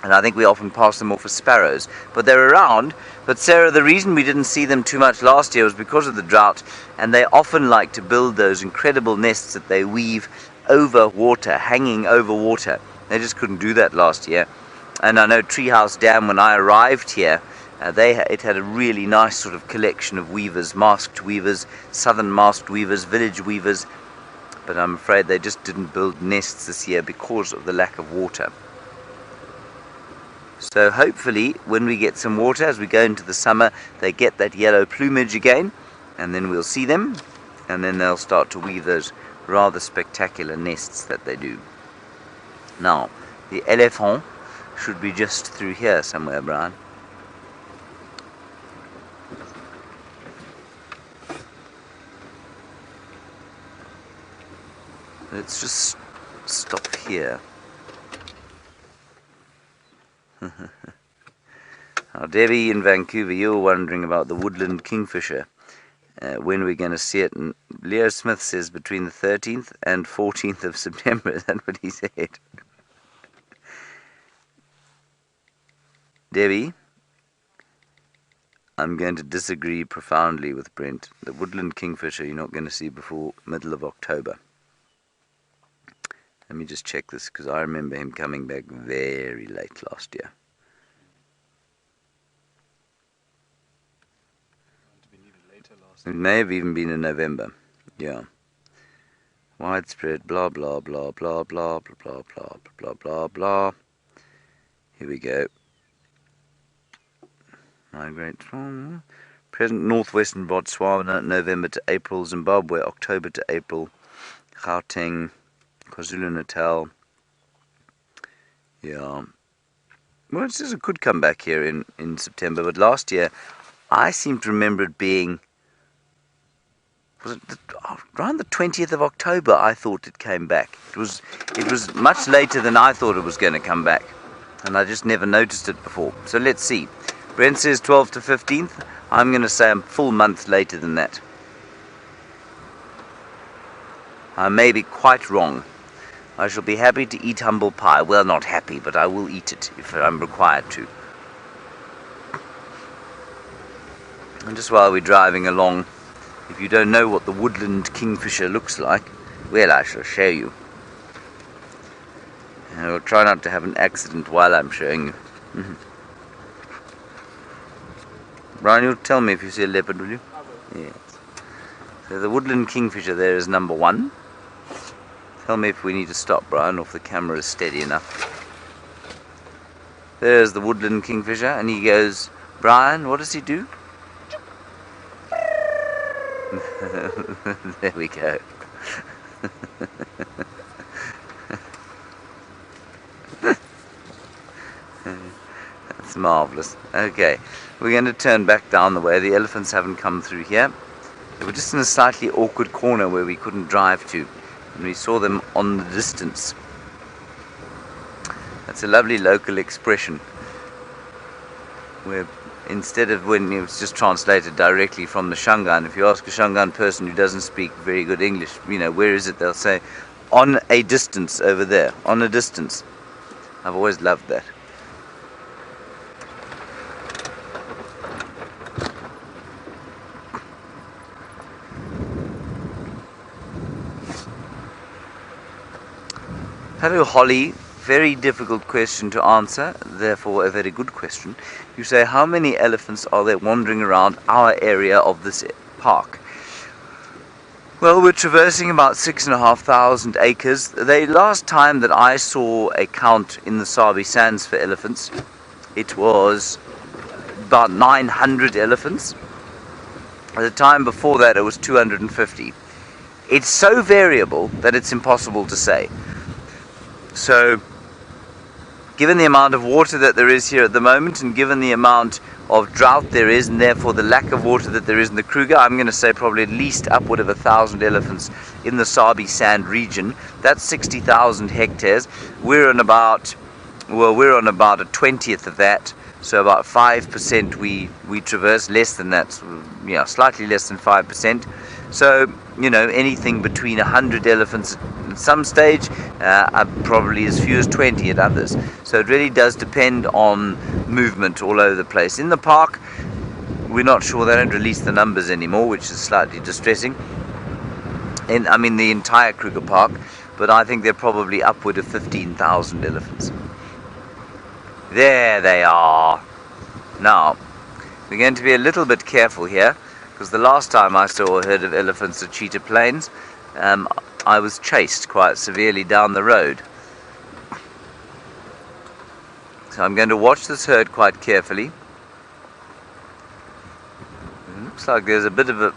And I think we often pass them off as sparrows, but they're around. But Sarah, the reason we didn't see them too much last year was because of the drought, and they often like to build those incredible nests that they weave over water, hanging over water. They just couldn't do that last year. And I know Treehouse Dam, when I arrived here, it had a really nice sort of collection of weavers, masked weavers, southern masked weavers, village weavers, but I'm afraid they just didn't build nests this year because of the lack of water. So hopefully when we get some water as we go into the summer, they get that yellow plumage again, and then we'll see them, and then they'll start to weave those rather spectacular nests that they do. Now, the elephant should be just through here somewhere, Brian. Let's just stop here. Now, Debbie in Vancouver, you're wondering about the woodland kingfisher. When we're going to see it. And Leo Smith says between the 13th and 14th of September. Is that what he said? Debbie, I'm going to disagree profoundly with Brent. The woodland kingfisher you're not going to see before middle of October. Let me just check this, because I remember him coming back very late last year. It may have even been in November. Yeah. Widespread, blah, blah, blah, blah, blah, blah, blah, blah, blah, blah, blah. Here we go. Migrate from present northwestern Botswana, November to April. Zimbabwe, October to April. Gauteng, KwaZulu-Natal. Yeah. Well, it says it could come back here in September, but last year I seem to remember it being, was it around the 20th of October I thought it came back. It was much later than I thought it was going to come back, and I just never noticed it before. So let's see. Brent says 12th to 15th. I'm going to say a full month later than that. I may be quite wrong. I shall be happy to eat humble pie. Well, not happy, but I will eat it if I'm required to. And just while we're driving along, if you don't know what the woodland kingfisher looks like, well, I shall show you. And I'll try not to have an accident while I'm showing you. Brian, you'll tell me if you see a leopard, will you? Yes. So the woodland kingfisher there is number 1. Tell me if we need to stop, Brian, or if the camera is steady enough. There's the woodland kingfisher, and he goes, Brian, what does he do? There we go. That's marvellous. Okay, we're going to turn back down the way. The elephants haven't come through here. They were just in a slightly awkward corner where we couldn't drive to, and we saw them on the distance. That's a lovely local expression, where instead of when it was just translated directly from the Shangaan, if you ask a Shangaan person who doesn't speak very good English, where is it, they'll say, on a distance over there, on a distance. I've always loved that. Hello Holly very difficult question to answer, therefore a very good question. You say, how many elephants are there wandering around our area of this park? Well, we're traversing about 6,500 acres. The last time that I saw a count in the Sabi Sands for elephants, it was about 900 elephants. At the time before that, it was 250. It's so variable that it's impossible to say. So, given the amount of water that there is here at the moment, and given the amount of drought there is, and therefore the lack of water that there is in the Kruger, I'm going to say probably at least upward of 1,000 elephants in the Sabi Sand region. That's 60,000 hectares. We're on about a 20th of that. So about 5% we traverse, less than that, slightly less than 5%. So, anything between 100 elephants at some stage, probably as few as 20 at others. So it really does depend on movement all over the place. In the park, we're not sure, they don't release the numbers anymore, which is slightly distressing. The entire Kruger Park, but I think they're probably upward of 15,000 elephants. There they are. Now, we're going to be a little bit careful here, because the last time I saw a herd of elephants at Cheetah Plains, I was chased quite severely down the road. So I'm going to watch this herd quite carefully. It looks like there's a bit of a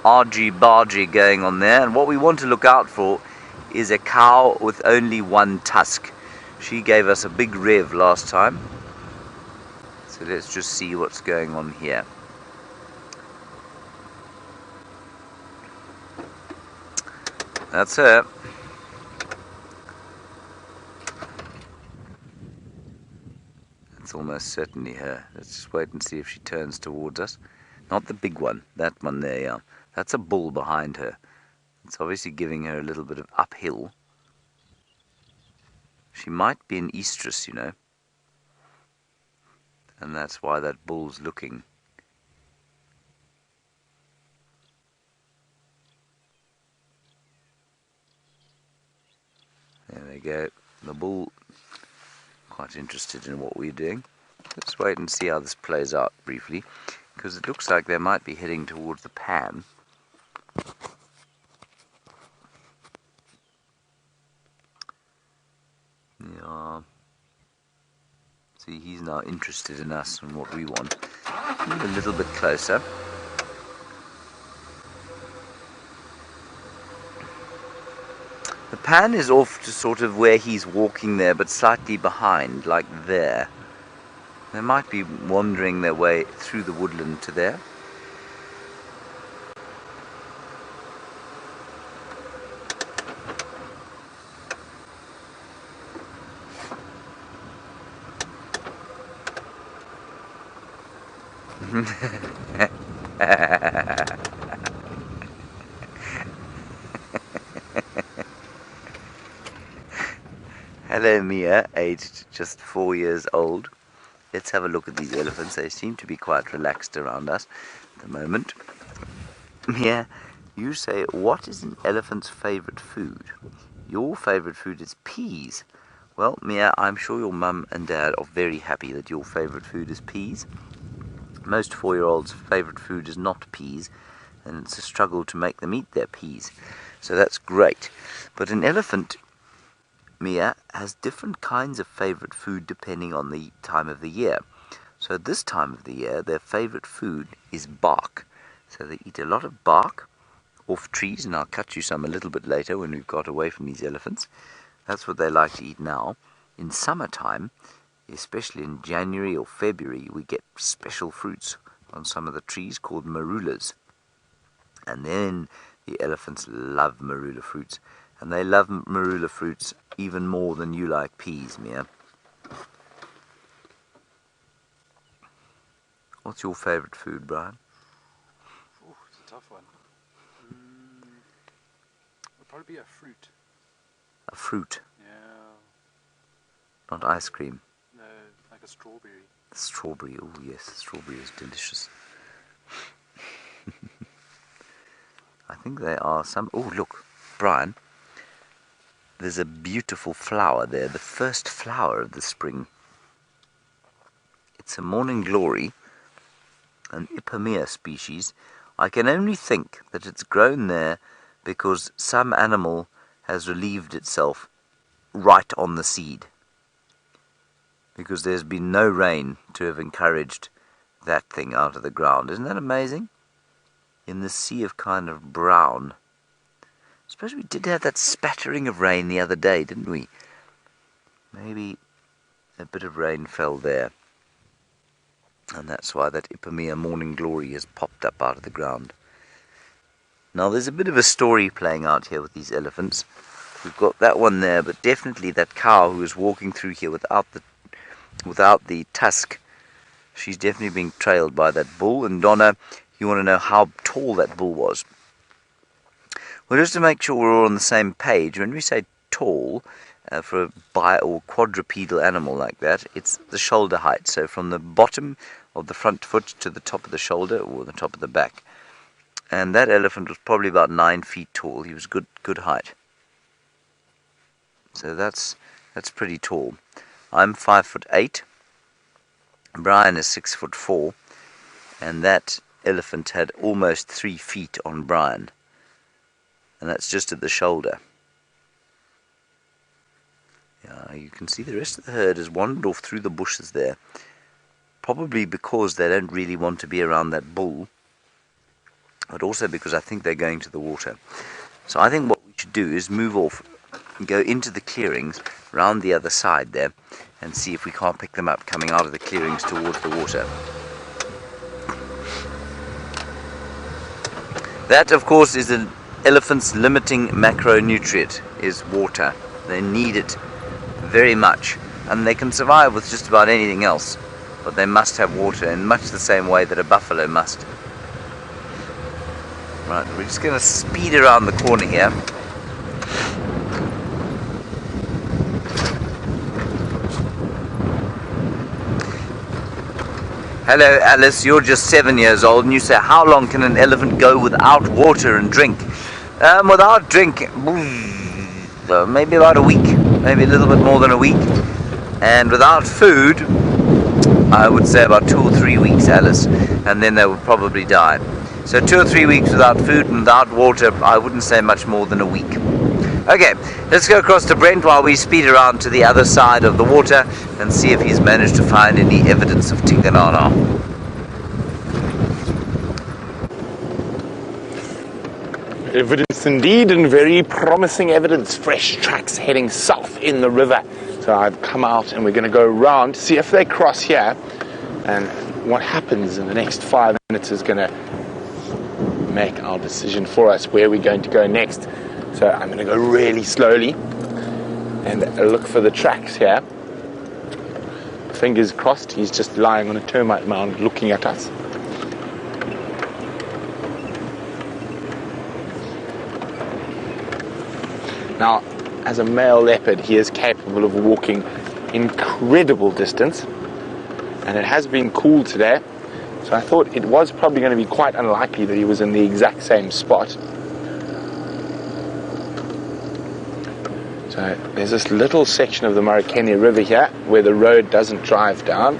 argy-bargy going on there, and what we want to look out for is a cow with only one tusk. She gave us a big rev last time. So let's just see what's going on here. That's her. That's almost certainly her. Let's just wait and see if she turns towards us. Not the big one, that one there, yeah. That's a bull behind her. It's obviously giving her a little bit of uphill. She might be an estrus, and that's why that bull's looking. There we go. The bull, quite interested in what we're doing. Let's wait and see how this plays out briefly, because it looks like they might be heading towards the pan. Yeah. See, he's now interested in us and what we want. Move a little bit closer. The pan is off to sort of where he's walking there, but slightly behind, like there. They might be wandering their way through the woodland to there. Hello Mia, aged just 4 years old. Let's have a look at these elephants. They seem to be quite relaxed around us at the moment. Mia, you say, what is an elephant's favorite food? Your favorite food is peas. Well, Mia, I'm sure your mum and dad are very happy that your favorite food is peas. Most 4-year-olds' favorite food is not peas, and it's a struggle to make them eat their peas. So that's great. But an elephant, Mia, has different kinds of favorite food depending on the time of the year. So at this time of the year, their favorite food is bark. So they eat a lot of bark off trees, and I'll cut you some a little bit later when we've got away from these elephants. That's what they like to eat now. In summertime, especially in January or February, we get special fruits on some of the trees called marulas. And then the elephants love marula fruits. And they love marula fruits even more than you like peas, Mia. What's your favourite food, Brian? Oh, it's a tough one. It'll probably be a fruit. A fruit? Yeah. Not ice cream? No, like a strawberry. Strawberry, oh yes, strawberry is delicious. I think they are some... Oh, look, Brian. there's a beautiful flower there, the first flower of the spring. It's a morning glory, an Ipomoea species. I can only think that it's grown there because some animal has relieved itself right on the seed, because there's been no rain to have encouraged that thing out of the ground. Isn't that amazing? In the sea of kind of brown. I suppose we did have that spattering of rain the other day, didn't we? Maybe a bit of rain fell there, and that's why that Ipomoea morning glory has popped up out of the ground. Now there's a bit of a story playing out here with these elephants. We've got that one there, but definitely that cow who is walking through here without the tusk, she's definitely being trailed by that bull. And Donna, you want to know how tall that bull was? Well, just to make sure we're all on the same page, when we say tall, for a bi- or quadrupedal animal like that, it's the shoulder height. So from the bottom of the front foot to the top of the shoulder, or the top of the back. And that elephant was probably about 9 feet tall. He was good height. So that's pretty tall. I'm 5'8". Brian is 6'4", and that elephant had almost 3 feet on Brian, and that's just at the shoulder. Yeah, you can see the rest of the herd has wandered off through the bushes there, probably because they don't really want to be around that bull, but also because I think they're going to the water. So I think what we should do is move off and go into the clearings round the other side there and see if we can't pick them up coming out of the clearings towards the water. That, of course, is an elephant's limiting macronutrient, is water. They need it very much, and they can survive with just about anything else, but they must have water in much the same way that a buffalo must. Right, we're just going to speed around the corner here. Hello Alice, you're just 7 years old and you say, how long can an elephant go without water and drink? Without drink, maybe about a week, maybe a little bit more than a week. And without food, I would say about 2 or 3 weeks, Alice, and then they would probably die. So 2 or 3 weeks without food and without water, I wouldn't say much more than a week. Okay, let's go across to Brent while we speed around to the other side of the water and see if he's managed to find any evidence of Tinganana. Evidence indeed, and very promising evidence. Fresh tracks heading south in the river. So I've come out and we're going to go around to see if they cross here, and what happens in the next 5 minutes is going to make our decision for us where we're going to go next. So I'm going to go really slowly and look for the tracks here. Fingers crossed, he's just lying on a termite mound looking at us. Now, as a male leopard, he is capable of walking incredible distance, and it has been cool today, so I thought it was probably going to be quite unlikely that he was in the exact same spot. So there's this little section of the Marikeni River here where the road doesn't drive down.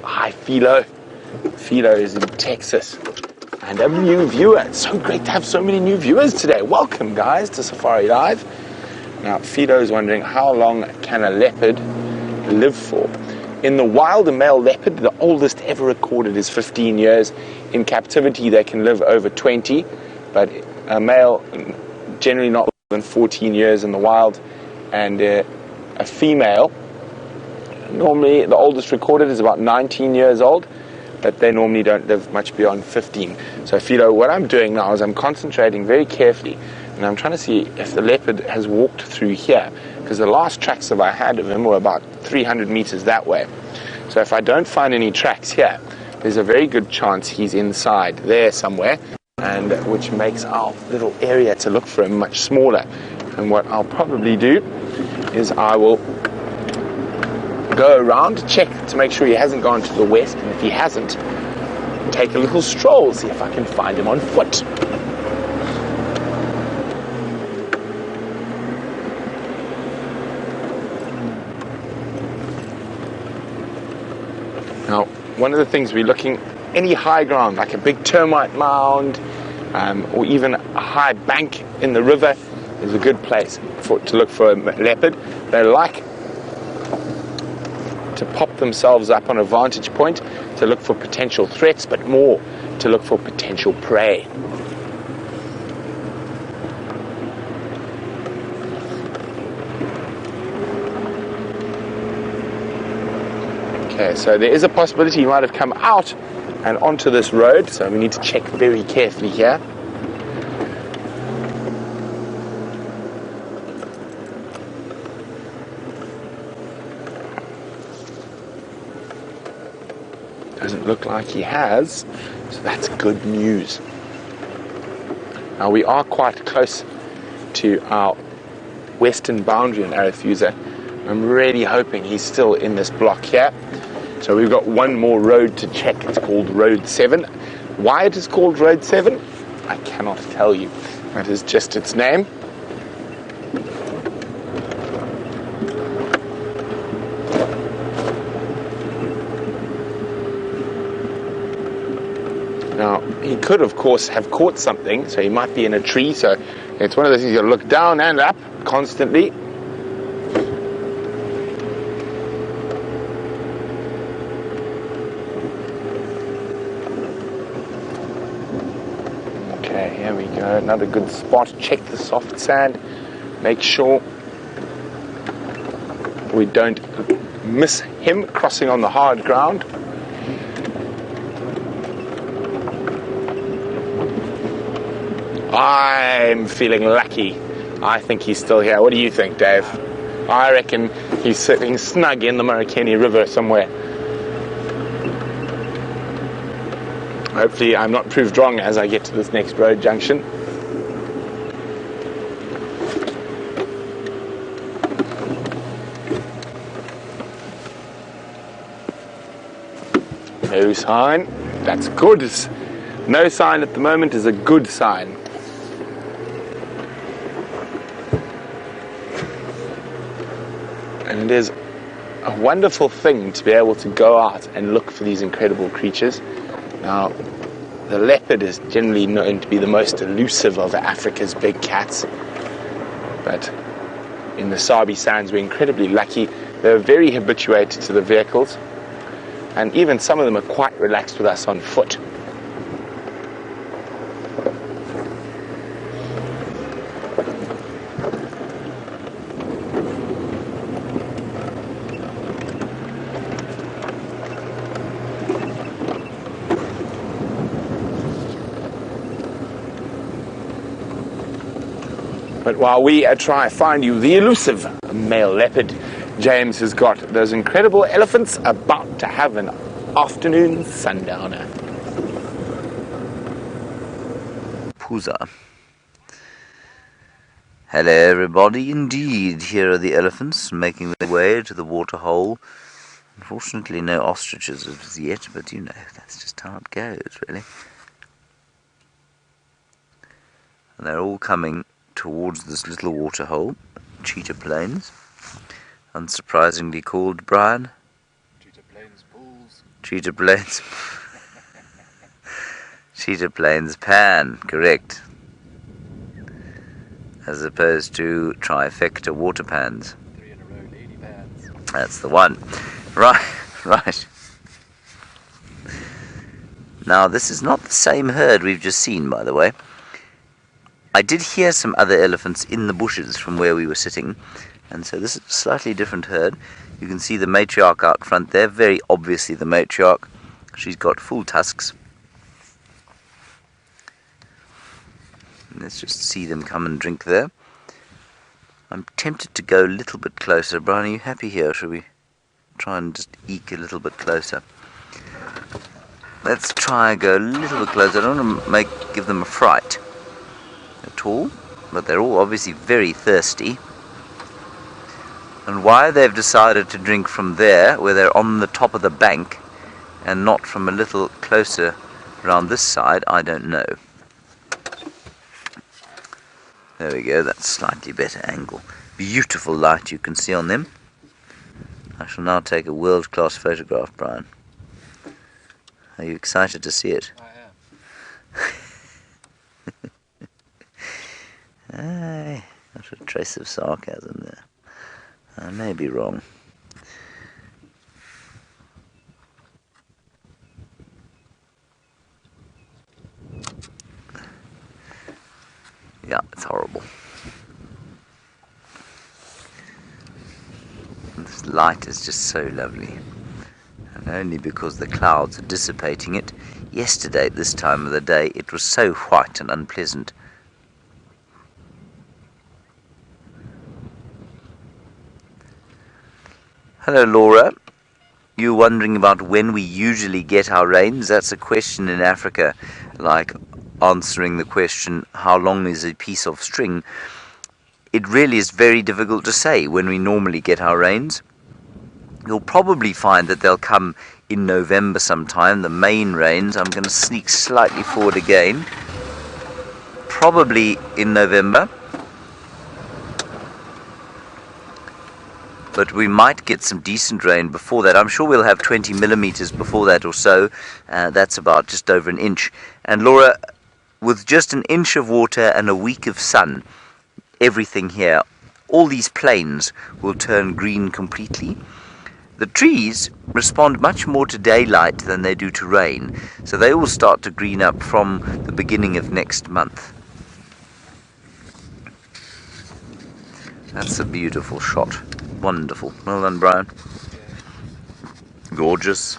Hi Philo. Philo is in Texas. And a new viewer. It's so great to have so many new viewers today. Welcome guys to Safari Live. Now Philo is wondering, how long can a leopard live for? In the wild, a male leopard, the oldest ever recorded, is 15 years. In captivity, they can live over 20, but a male, generally not more than 14 years in the wild. And a female, normally the oldest recorded is about 19 years old, but they normally don't live much beyond 15. So Philo, what I'm doing now is I'm concentrating very carefully, and I'm trying to see if the leopard has walked through here, because the last tracks that I had of him were about 300 meters that way. So if I don't find any tracks here, there's a very good chance he's inside there somewhere, and which makes our little area to look for him much smaller. And what I'll probably do is I will go around, check to make sure he hasn't gone to the west, and if he hasn't, take a little stroll, see if I can find him on foot. Now, one of the things we're looking, any high ground, like a big termite mound, or even a high bank in the river, is a good place to look for a leopard. They like to pop themselves up on a vantage point to look for potential threats, but more to look for potential prey. Okay, so there is a possibility he might have come out and onto this road, so we need to check very carefully here. Doesn't look like he has, so that's good news. Now we are quite close to our western boundary in Arathusa. I'm really hoping he's still in this block here. So we've got one more road to check. It's called Road 7. Why it is called Road 7, I cannot tell you. That is just its name. Now, he could, of course, have caught something, so he might be in a tree, so it's one of those things you gotta look down and up constantly. Okay, here we go, another good spot. Check the soft sand, make sure we don't miss him crossing on the hard ground. I'm feeling lucky. I think he's still here. What do you think, Dave? I reckon he's sitting snug in the Marikeni River somewhere. Hopefully I'm not proved wrong as I get to this next road junction. No sign. That's good. No sign at the moment is a good sign. And it is a wonderful thing to be able to go out and look for these incredible creatures. Now, the leopard is generally known to be the most elusive of Africa's big cats. But in the Sabi Sands, we're incredibly lucky. They're very habituated to the vehicles. And even some of them are quite relaxed with us on foot. But while we try to find you the elusive male leopard, James has got those incredible elephants about to have an afternoon sundowner. Puza. Hello everybody, indeed, here are the elephants making their way to the waterhole. Unfortunately no ostriches as yet, but you know, that's just how it goes, really. And they're all coming towards this little waterhole, Cheetah Plains, unsurprisingly called, Brian. Cheetah Plains pools. Cheetah Plains. Cheetah Plains Pan, correct. As opposed to trifecta water pans. 3 in a row, lady pans. That's the one. Right. Now, this is not the same herd we've just seen, by the way. I did hear some other elephants in the bushes from where we were sitting, and so this is a slightly different herd. You can see the matriarch out front there, very obviously the matriarch. She's got full tusks. Let's just see them come and drink there. I'm tempted to go a little bit closer. Brian, are you happy here? Or should we try and just eke a little bit closer? Let's try and go a little bit closer. I don't want to give them a fright at all, but they're all obviously very thirsty. And why they've decided to drink from there, where they're on the top of the bank, and not from a little closer around this side, I don't know. There we go, that's a slightly better angle. Beautiful light you can see on them. I shall now take a world-class photograph, Brian. Are you excited to see it? I am. Aye, not a trace of sarcasm there. I may be wrong. Yeah, it's horrible. This light is just so lovely. And only because the clouds are dissipating it. Yesterday at this time of the day it was so white and unpleasant. Hello Laura, you're wondering about when we usually get our rains. That's a question in Africa, like answering the question, how long is a piece of string? It really is very difficult to say when we normally get our rains. You'll probably find that they'll come in November sometime, the main rains. I'm going to sneak slightly forward again. Probably in November. But we might get some decent rain before that. I'm sure we'll have 20 millimeters before that or so. That's about just over an inch. And Laura, with just an inch of water and a week of sun, everything here, all these plains will turn green completely. The trees respond much more to daylight than they do to rain, so they will start to green up from the beginning of next month. That's a beautiful shot. Wonderful. Well done, Brian. Gorgeous.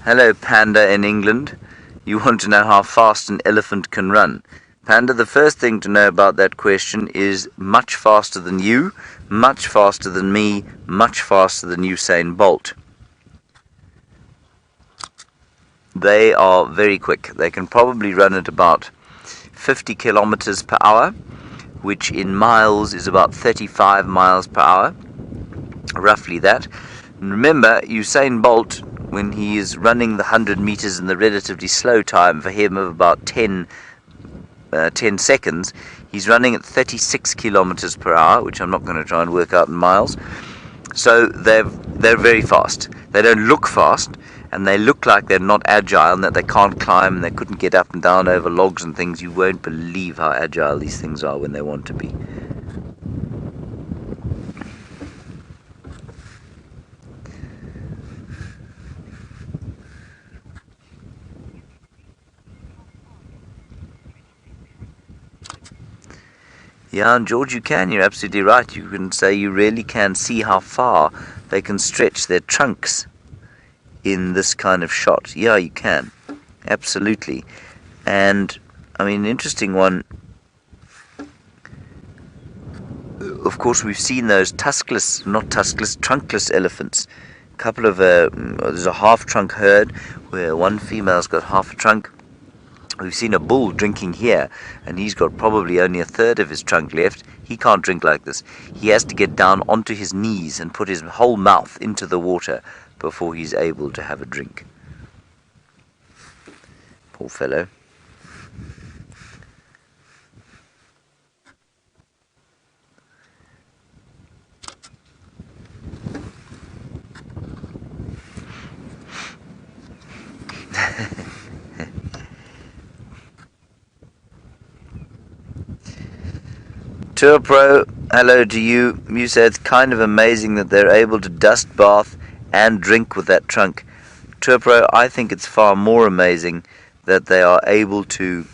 Hello, Panda in England. You want to know how fast an elephant can run. Panda, the first thing to know about that question is much faster than you, much faster than me, much faster than Usain Bolt. They are very quick. They can probably run at about 50 kilometers per hour, which in miles is about 35 miles per hour, roughly that. And remember, Usain Bolt, when he is running the 100 meters in the relatively slow time for him of about 10 seconds, he's running at 36 kilometers per hour, which I'm not going to try and work out in miles. So they're very fast. They don't look fast, and they look like they're not agile and that they can't climb and they couldn't get up and down over logs and things. You won't believe how agile these things are when they want to be. Yeah, and George, you can. You're absolutely right. You can say you really can see how far they can stretch their trunks in this kind of shot. Yeah, you can. Absolutely. And, I mean, an interesting one. Of course, we've seen those trunkless elephants. A couple of, there's a half-trunk herd where one female's got half a trunk. We've seen a bull drinking here, and he's got probably only a third of his trunk left. He can't drink like this. He has to get down onto his knees and put his whole mouth into the water before he's able to have a drink. Poor fellow. Tour Pro, hello to you. You said it's kind of amazing that they're able to dust bath and drink with that trunk. Tour Pro, I think it's far more amazing that they are able to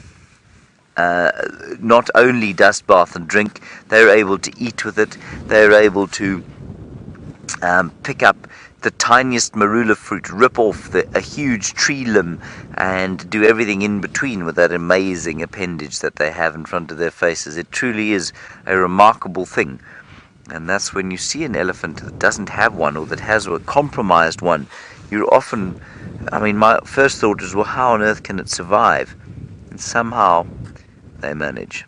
not only dust bath and drink, they're able to eat with it, they're able to pick up the tiniest marula fruit, rip off a huge tree limb, and do everything in between with that amazing appendage that they have in front of their faces. It truly is a remarkable thing. And that's when you see an elephant that doesn't have one, or that has a compromised one. You're often, my first thought is, well, how on earth can it survive? And somehow they manage.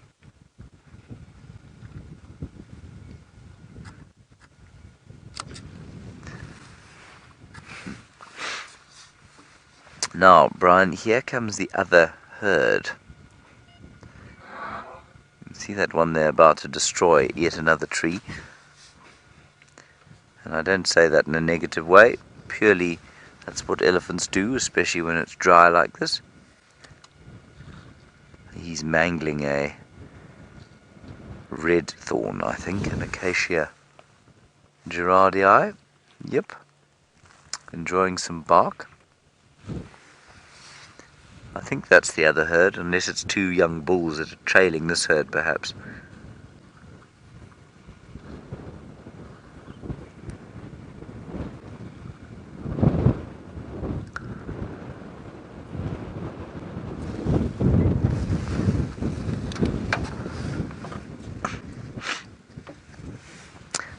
Now, Brian, here comes the other herd. See that one there about to destroy yet another tree? And I don't say that in a negative way. Purely, that's what elephants do, especially when it's dry like this. He's mangling a red thorn, I think, an Acacia Girardii. Yep. Enjoying some bark. I think that's the other herd, unless it's two young bulls that are trailing this herd, perhaps.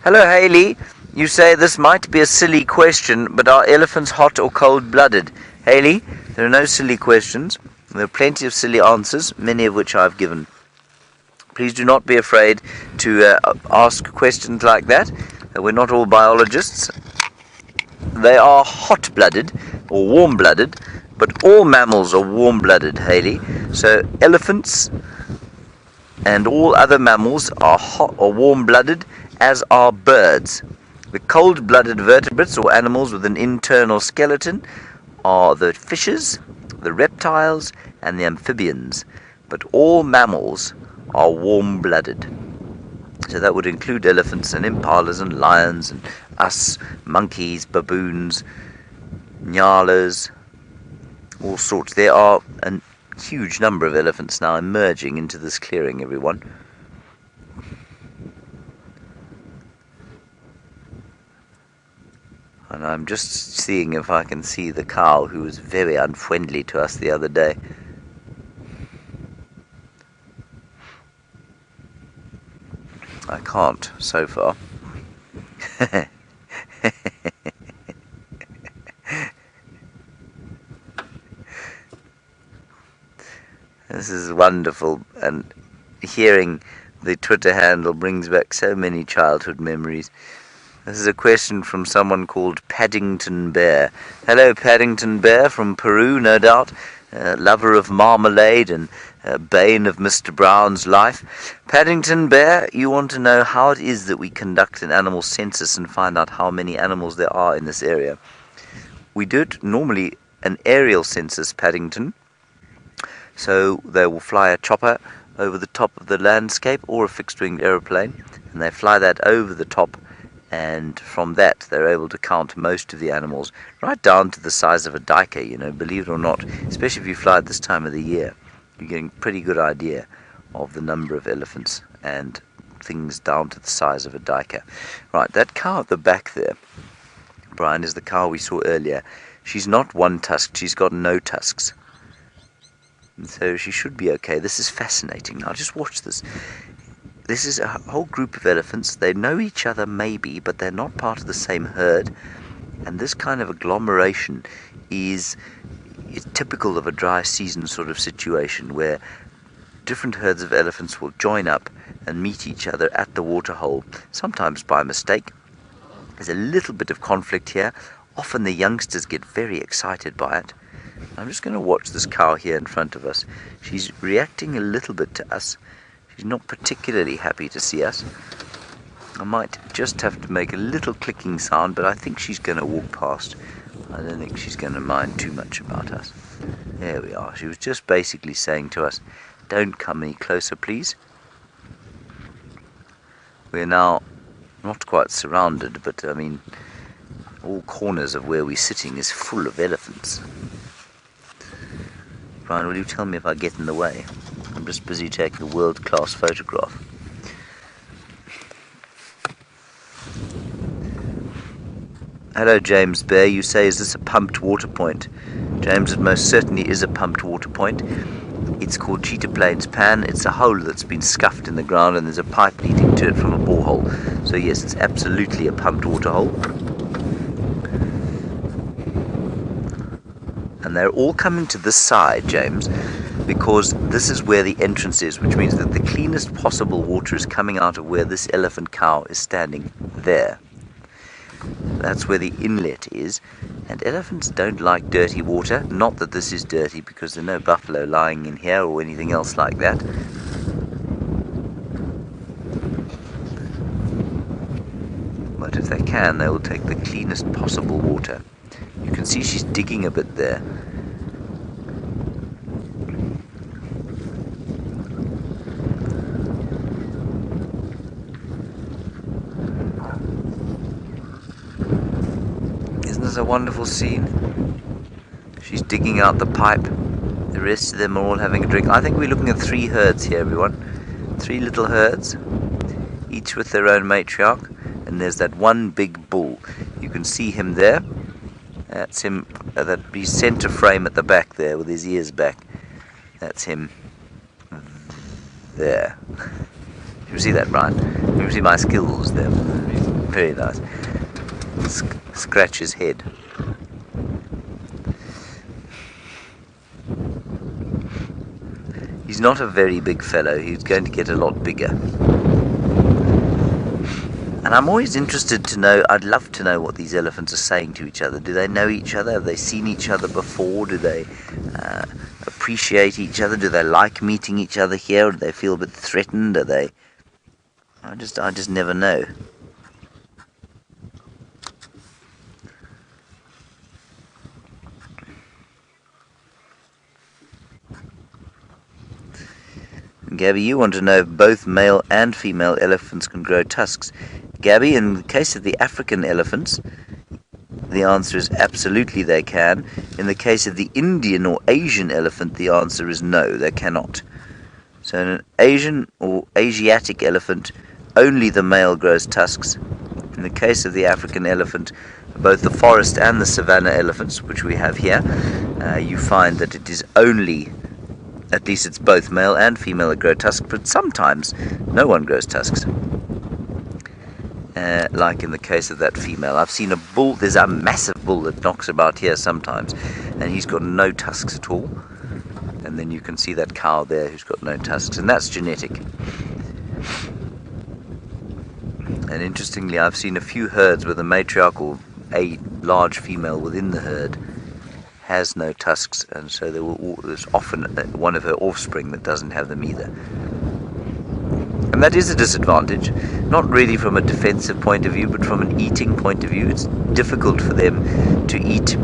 Hello, Haley. You say this might be a silly question, but are elephants hot or cold-blooded? Haley, there are no silly questions. There are plenty of silly answers, many of which I've given. Please do not be afraid to ask questions like that. We're not all biologists. They are hot-blooded or warm-blooded, but all mammals are warm-blooded, Haley. So elephants and all other mammals are hot or warm-blooded, as are birds. The cold-blooded vertebrates, or animals with an internal skeleton, are the fishes, the reptiles, and the amphibians. But all mammals are warm-blooded. So that would include elephants and impalas and lions and us, monkeys, baboons, nyalas, all sorts. There are a huge number of elephants now emerging into this clearing, everyone. And I'm just seeing if I can see the cow who was very unfriendly to us the other day. I can't, so far. This is wonderful, and hearing the Twitter handle brings back so many childhood memories. This is a question from someone called Paddington Bear. Hello, Paddington Bear from Peru, no doubt. Lover of marmalade and bane of Mr. Brown's life. Paddington Bear, you want to know how it is that we conduct an animal census and find out how many animals there are in this area. We do it normally an aerial census, Paddington. So they will fly a chopper over the top of the landscape or a fixed-wing aeroplane, and they fly that over the top. And from that, they're able to count most of the animals, right down to the size of a duiker, believe it or not. Especially if you fly at this time of the year, you're getting a pretty good idea of the number of elephants and things down to the size of a duiker. Right, that cow at the back there, Brian, is the cow we saw earlier. She's not one-tusked, she's got no tusks. And so she should be okay. This is fascinating. Now, just watch this. This is a whole group of elephants. They know each other maybe, but they're not part of the same herd. And this kind of agglomeration is typical of a dry season sort of situation where different herds of elephants will join up and meet each other at the waterhole, sometimes by mistake. There's a little bit of conflict here. Often the youngsters get very excited by it. I'm just going to watch this cow here in front of us. She's reacting a little bit to us. She's not particularly happy to see us. I might just have to make a little clicking sound, but I think she's going to walk past. I don't think she's going to mind too much about us. There we are. She was just basically saying to us, don't come any closer, please. We're now not quite surrounded, but all corners of where we're sitting is full of elephants. Brian, will you tell me if I get in the way? I'm just busy taking a world-class photograph. Hello, James Bear. You say, is this a pumped water point? James, it most certainly is a pumped water point. It's called Cheetah Plains Pan. It's a hole that's been scuffed in the ground and there's a pipe leading to it from a borehole. So yes, it's absolutely a pumped water hole. And they're all coming to this side, James, because this is where the entrance is, which means that the cleanest possible water is coming out of where this elephant cow is standing there. That's where the inlet is, and elephants don't like dirty water. Not that this is dirty, because there are no buffalo lying in here or anything else like that. But if they can, they will take the cleanest possible water. You can see she's digging a bit there. Isn't this a wonderful scene? She's digging out the pipe. The rest of them are all having a drink. I think we're looking at 3 herds here, everyone. 3 little herds, each with their own matriarch. And there's that one big bull. You can see him there. That's him, that'd be center frame at the back there with his ears back. That's him there. You see that, Brian? You see my skills there. Very nice. Scratch his head. He's not a very big fellow. He's going to get a lot bigger. And I'm always interested to know, I'd love to know what these elephants are saying to each other. Do they know each other? Have they seen each other before? Do they appreciate each other? Do they like meeting each other here? Or do they feel a bit threatened? Are they... I just never know. Gabby, you want to know if both male and female elephants can grow tusks. Gabby, in the case of the African elephants, the answer is absolutely they can. In the case of the Indian or Asian elephant, the answer is no, they cannot. So in an Asian or Asiatic elephant, only the male grows tusks. In the case of the African elephant, both the forest and the savanna elephants, which we have here, you find that it is only, at least it's both male and female that grow tusks, but sometimes no one grows tusks. Like in the case of that female. I've seen a bull, there's a massive bull that knocks about here sometimes, and he's got no tusks at all. And then you can see that cow there who's got no tusks, and that's genetic. And interestingly, I've seen a few herds where the matriarch or a large female within the herd has no tusks, and so there's often one of her offspring that doesn't have them either. And that is a disadvantage, not really from a defensive point of view, but from an eating point of view. It's difficult for them to eat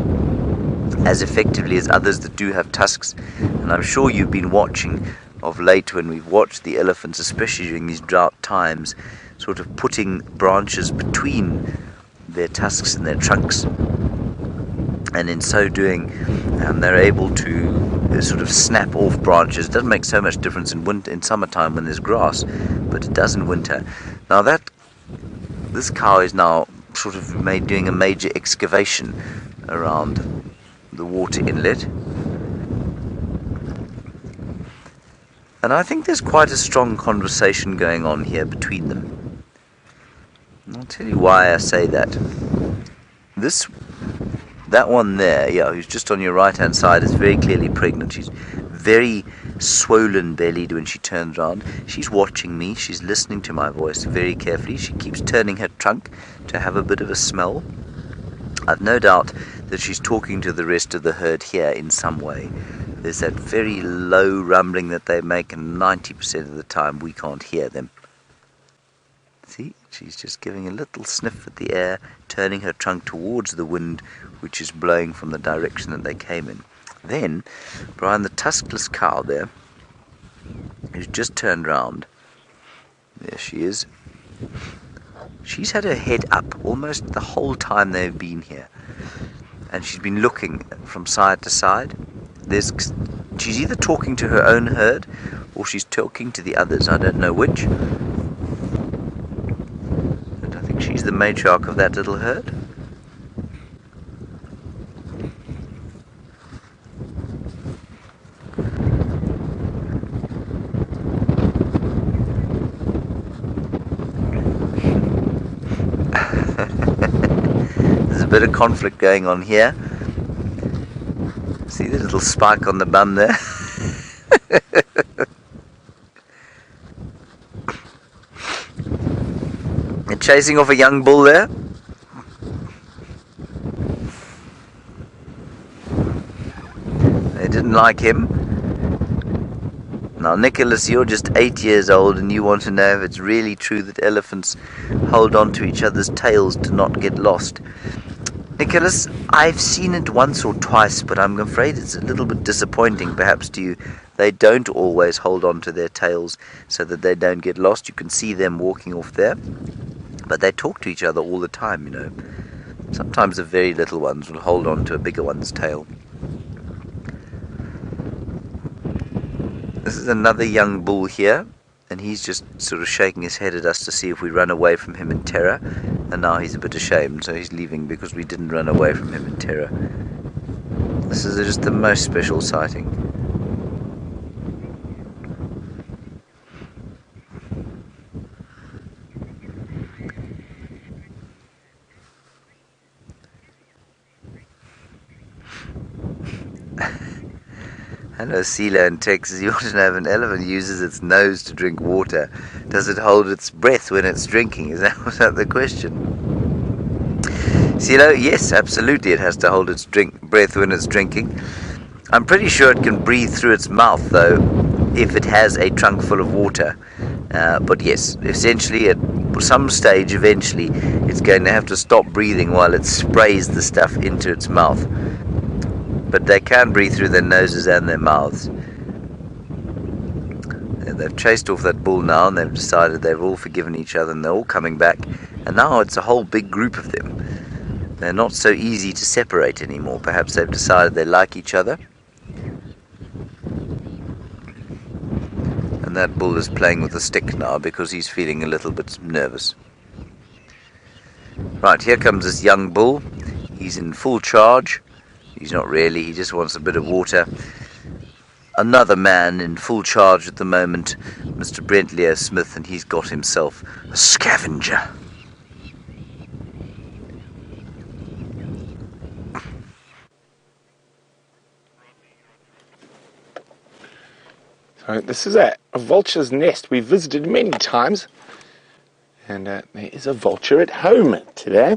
as effectively as others that do have tusks. And I'm sure you've been watching of late when we've watched the elephants, especially during these drought times, sort of putting branches between their tusks and their trunks. And in so doing, they're able to sort of snap off branches. It doesn't make so much difference in winter, in summertime when there's grass, but it does in winter. Now this cow is now sort of doing a major excavation around the water inlet, and I think there's quite a strong conversation going on here between them. And I'll tell you why I say that. That one there, yeah, who's just on your right-hand side, is very clearly pregnant. She's very swollen-bellied when she turns around. She's watching me. She's listening to my voice very carefully. She keeps turning her trunk to have a bit of a smell. I've no doubt that she's talking to the rest of the herd here in some way. There's that very low rumbling that they make, and 90% of the time we can't hear them. See, she's just giving a little sniff at the air, turning her trunk towards the wind, which is blowing from the direction that they came in. Then, Brian, the tuskless cow there, who's just turned round, there she is. She's had her head up almost the whole time they've been here, and she's been looking from side to side. She's either talking to her own herd, or she's talking to the others. I don't know which. But I think she's the matriarch of that little herd. bit of conflict going on here. See the little spike on the bum there? They're chasing off a young bull there. They didn't like him. Now, Nicholas, you're just 8 years old and you want to know if it's really true that elephants hold on to each other's tails to not get lost. Nicholas, I've seen it once or twice, but I'm afraid it's a little bit disappointing perhaps to you. They don't always hold on to their tails so that they don't get lost. You can see them walking off there, but they talk to each other all the time, you know. Sometimes the very little ones will hold on to a bigger one's tail. This is another young bull here, and he's just sort of shaking his head at us to see if we run away from him in terror. And now he's a bit ashamed, so he's leaving because we didn't run away from him in terror. This is just the most special sighting. Hello, Sela in Texas. You want to know if an elephant uses its nose to drink water? Does it hold its breath when it's drinking? Was that the question? Sela, yes, absolutely. It has to hold its breath when it's drinking. I'm pretty sure it can breathe through its mouth, though, if it has a trunk full of water. But yes, essentially, at some stage, eventually, it's going to have to stop breathing while it sprays the stuff into its mouth. But they can breathe through their noses and their mouths. And they've chased off that bull now, and they've decided they've all forgiven each other, and they're all coming back. And now it's a whole big group of them. They're not so easy to separate anymore. Perhaps they've decided they like each other. And that bull is playing with a stick now because he's feeling a little bit nervous. Right, here comes this young bull. He's in full charge. He's not really, he just wants a bit of water. Another man in full charge at the moment, Mr. Brent Leo Smith, and he's got himself a scavenger. So this is a vulture's nest we've visited many times, and there is a vulture at home today.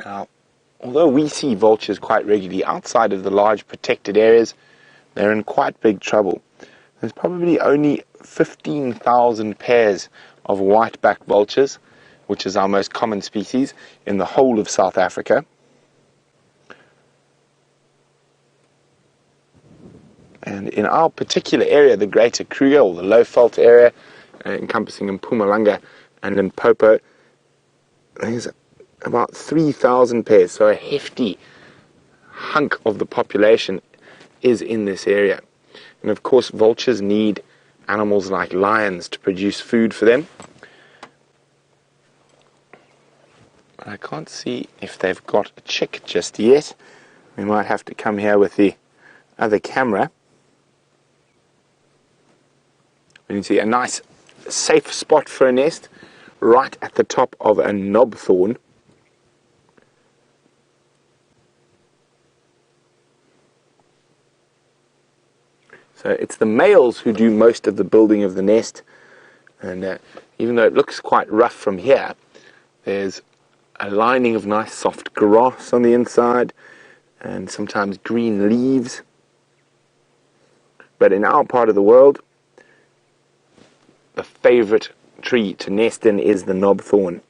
Now, although we see vultures quite regularly outside of the large protected areas, they're in quite big trouble. There's probably only 15,000 pairs of white-backed vultures, which is our most common species, in the whole of South Africa. And in our particular area, the Greater Kruger, or the Low-Veld area, encompassing Mpumalanga and Limpopo, there's about 3,000 pairs, so a hefty hunk of the population is in this area. And of course, vultures need animals like lions to produce food for them. I can't see if they've got a chick just yet. We might have to come here with the other camera. You can see a nice safe spot for a nest right at the top of a knobthorn. So it's the males who do most of the building of the nest, and even though it looks quite rough from here, there's a lining of nice soft grass on the inside and sometimes green leaves. But in our part of the world, the favorite tree to nest in is the knobthorn.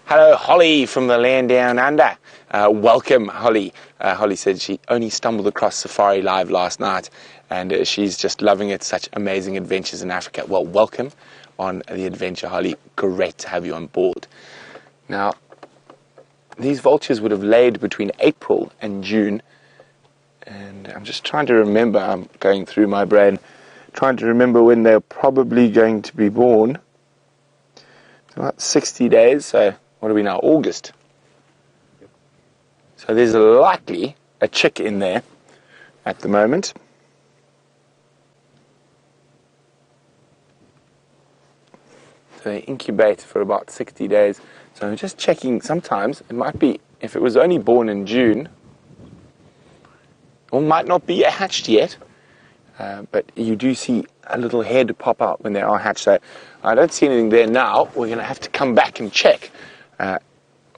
Hello, Holly from the land down under. Welcome, Holly. Holly said she only stumbled across Safari Live last night, and she's just loving it. Such amazing adventures in Africa. Well, welcome on the adventure, Holly. Great to have you on board. Now, these vultures would have laid between April and June. And I'm just trying to remember, I'm going through my brain, trying to remember when they're probably going to be born. It's about 60 days, so what are we now, August? So there's likely a chick in there at the moment. So they incubate for about 60 days. So I'm just checking, sometimes it might be, if it was only born in June, or might not be hatched yet, but you do see a little head pop out when they are hatched. So I don't see anything there now. We're going to have to come back and check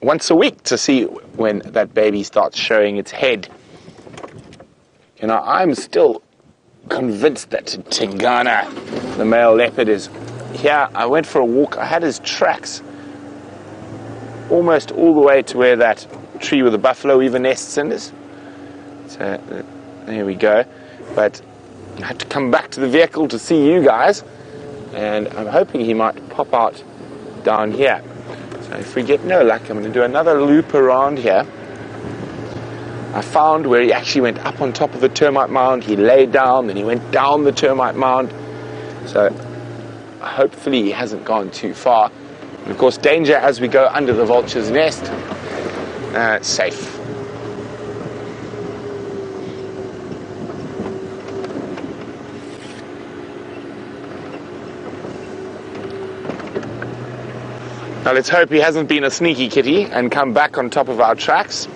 once a week to see when that baby starts showing its head. You know, I'm still convinced that Tingana, the male leopard, is here. I went for a walk. I had his tracks almost all the way to where that tree with the buffalo weaver nests in is. So there we go. But I have to come back to the vehicle to see you guys, and I'm hoping he might pop out down here. So if we get no luck, I'm going to do another loop around here. I found where he actually went up on top of the termite mound, he laid down, then he went down the termite mound. So hopefully he hasn't gone too far. And of course, danger as we go under the vulture's nest. Safe. Now let's hope he hasn't been a sneaky kitty and come back on top of our tracks.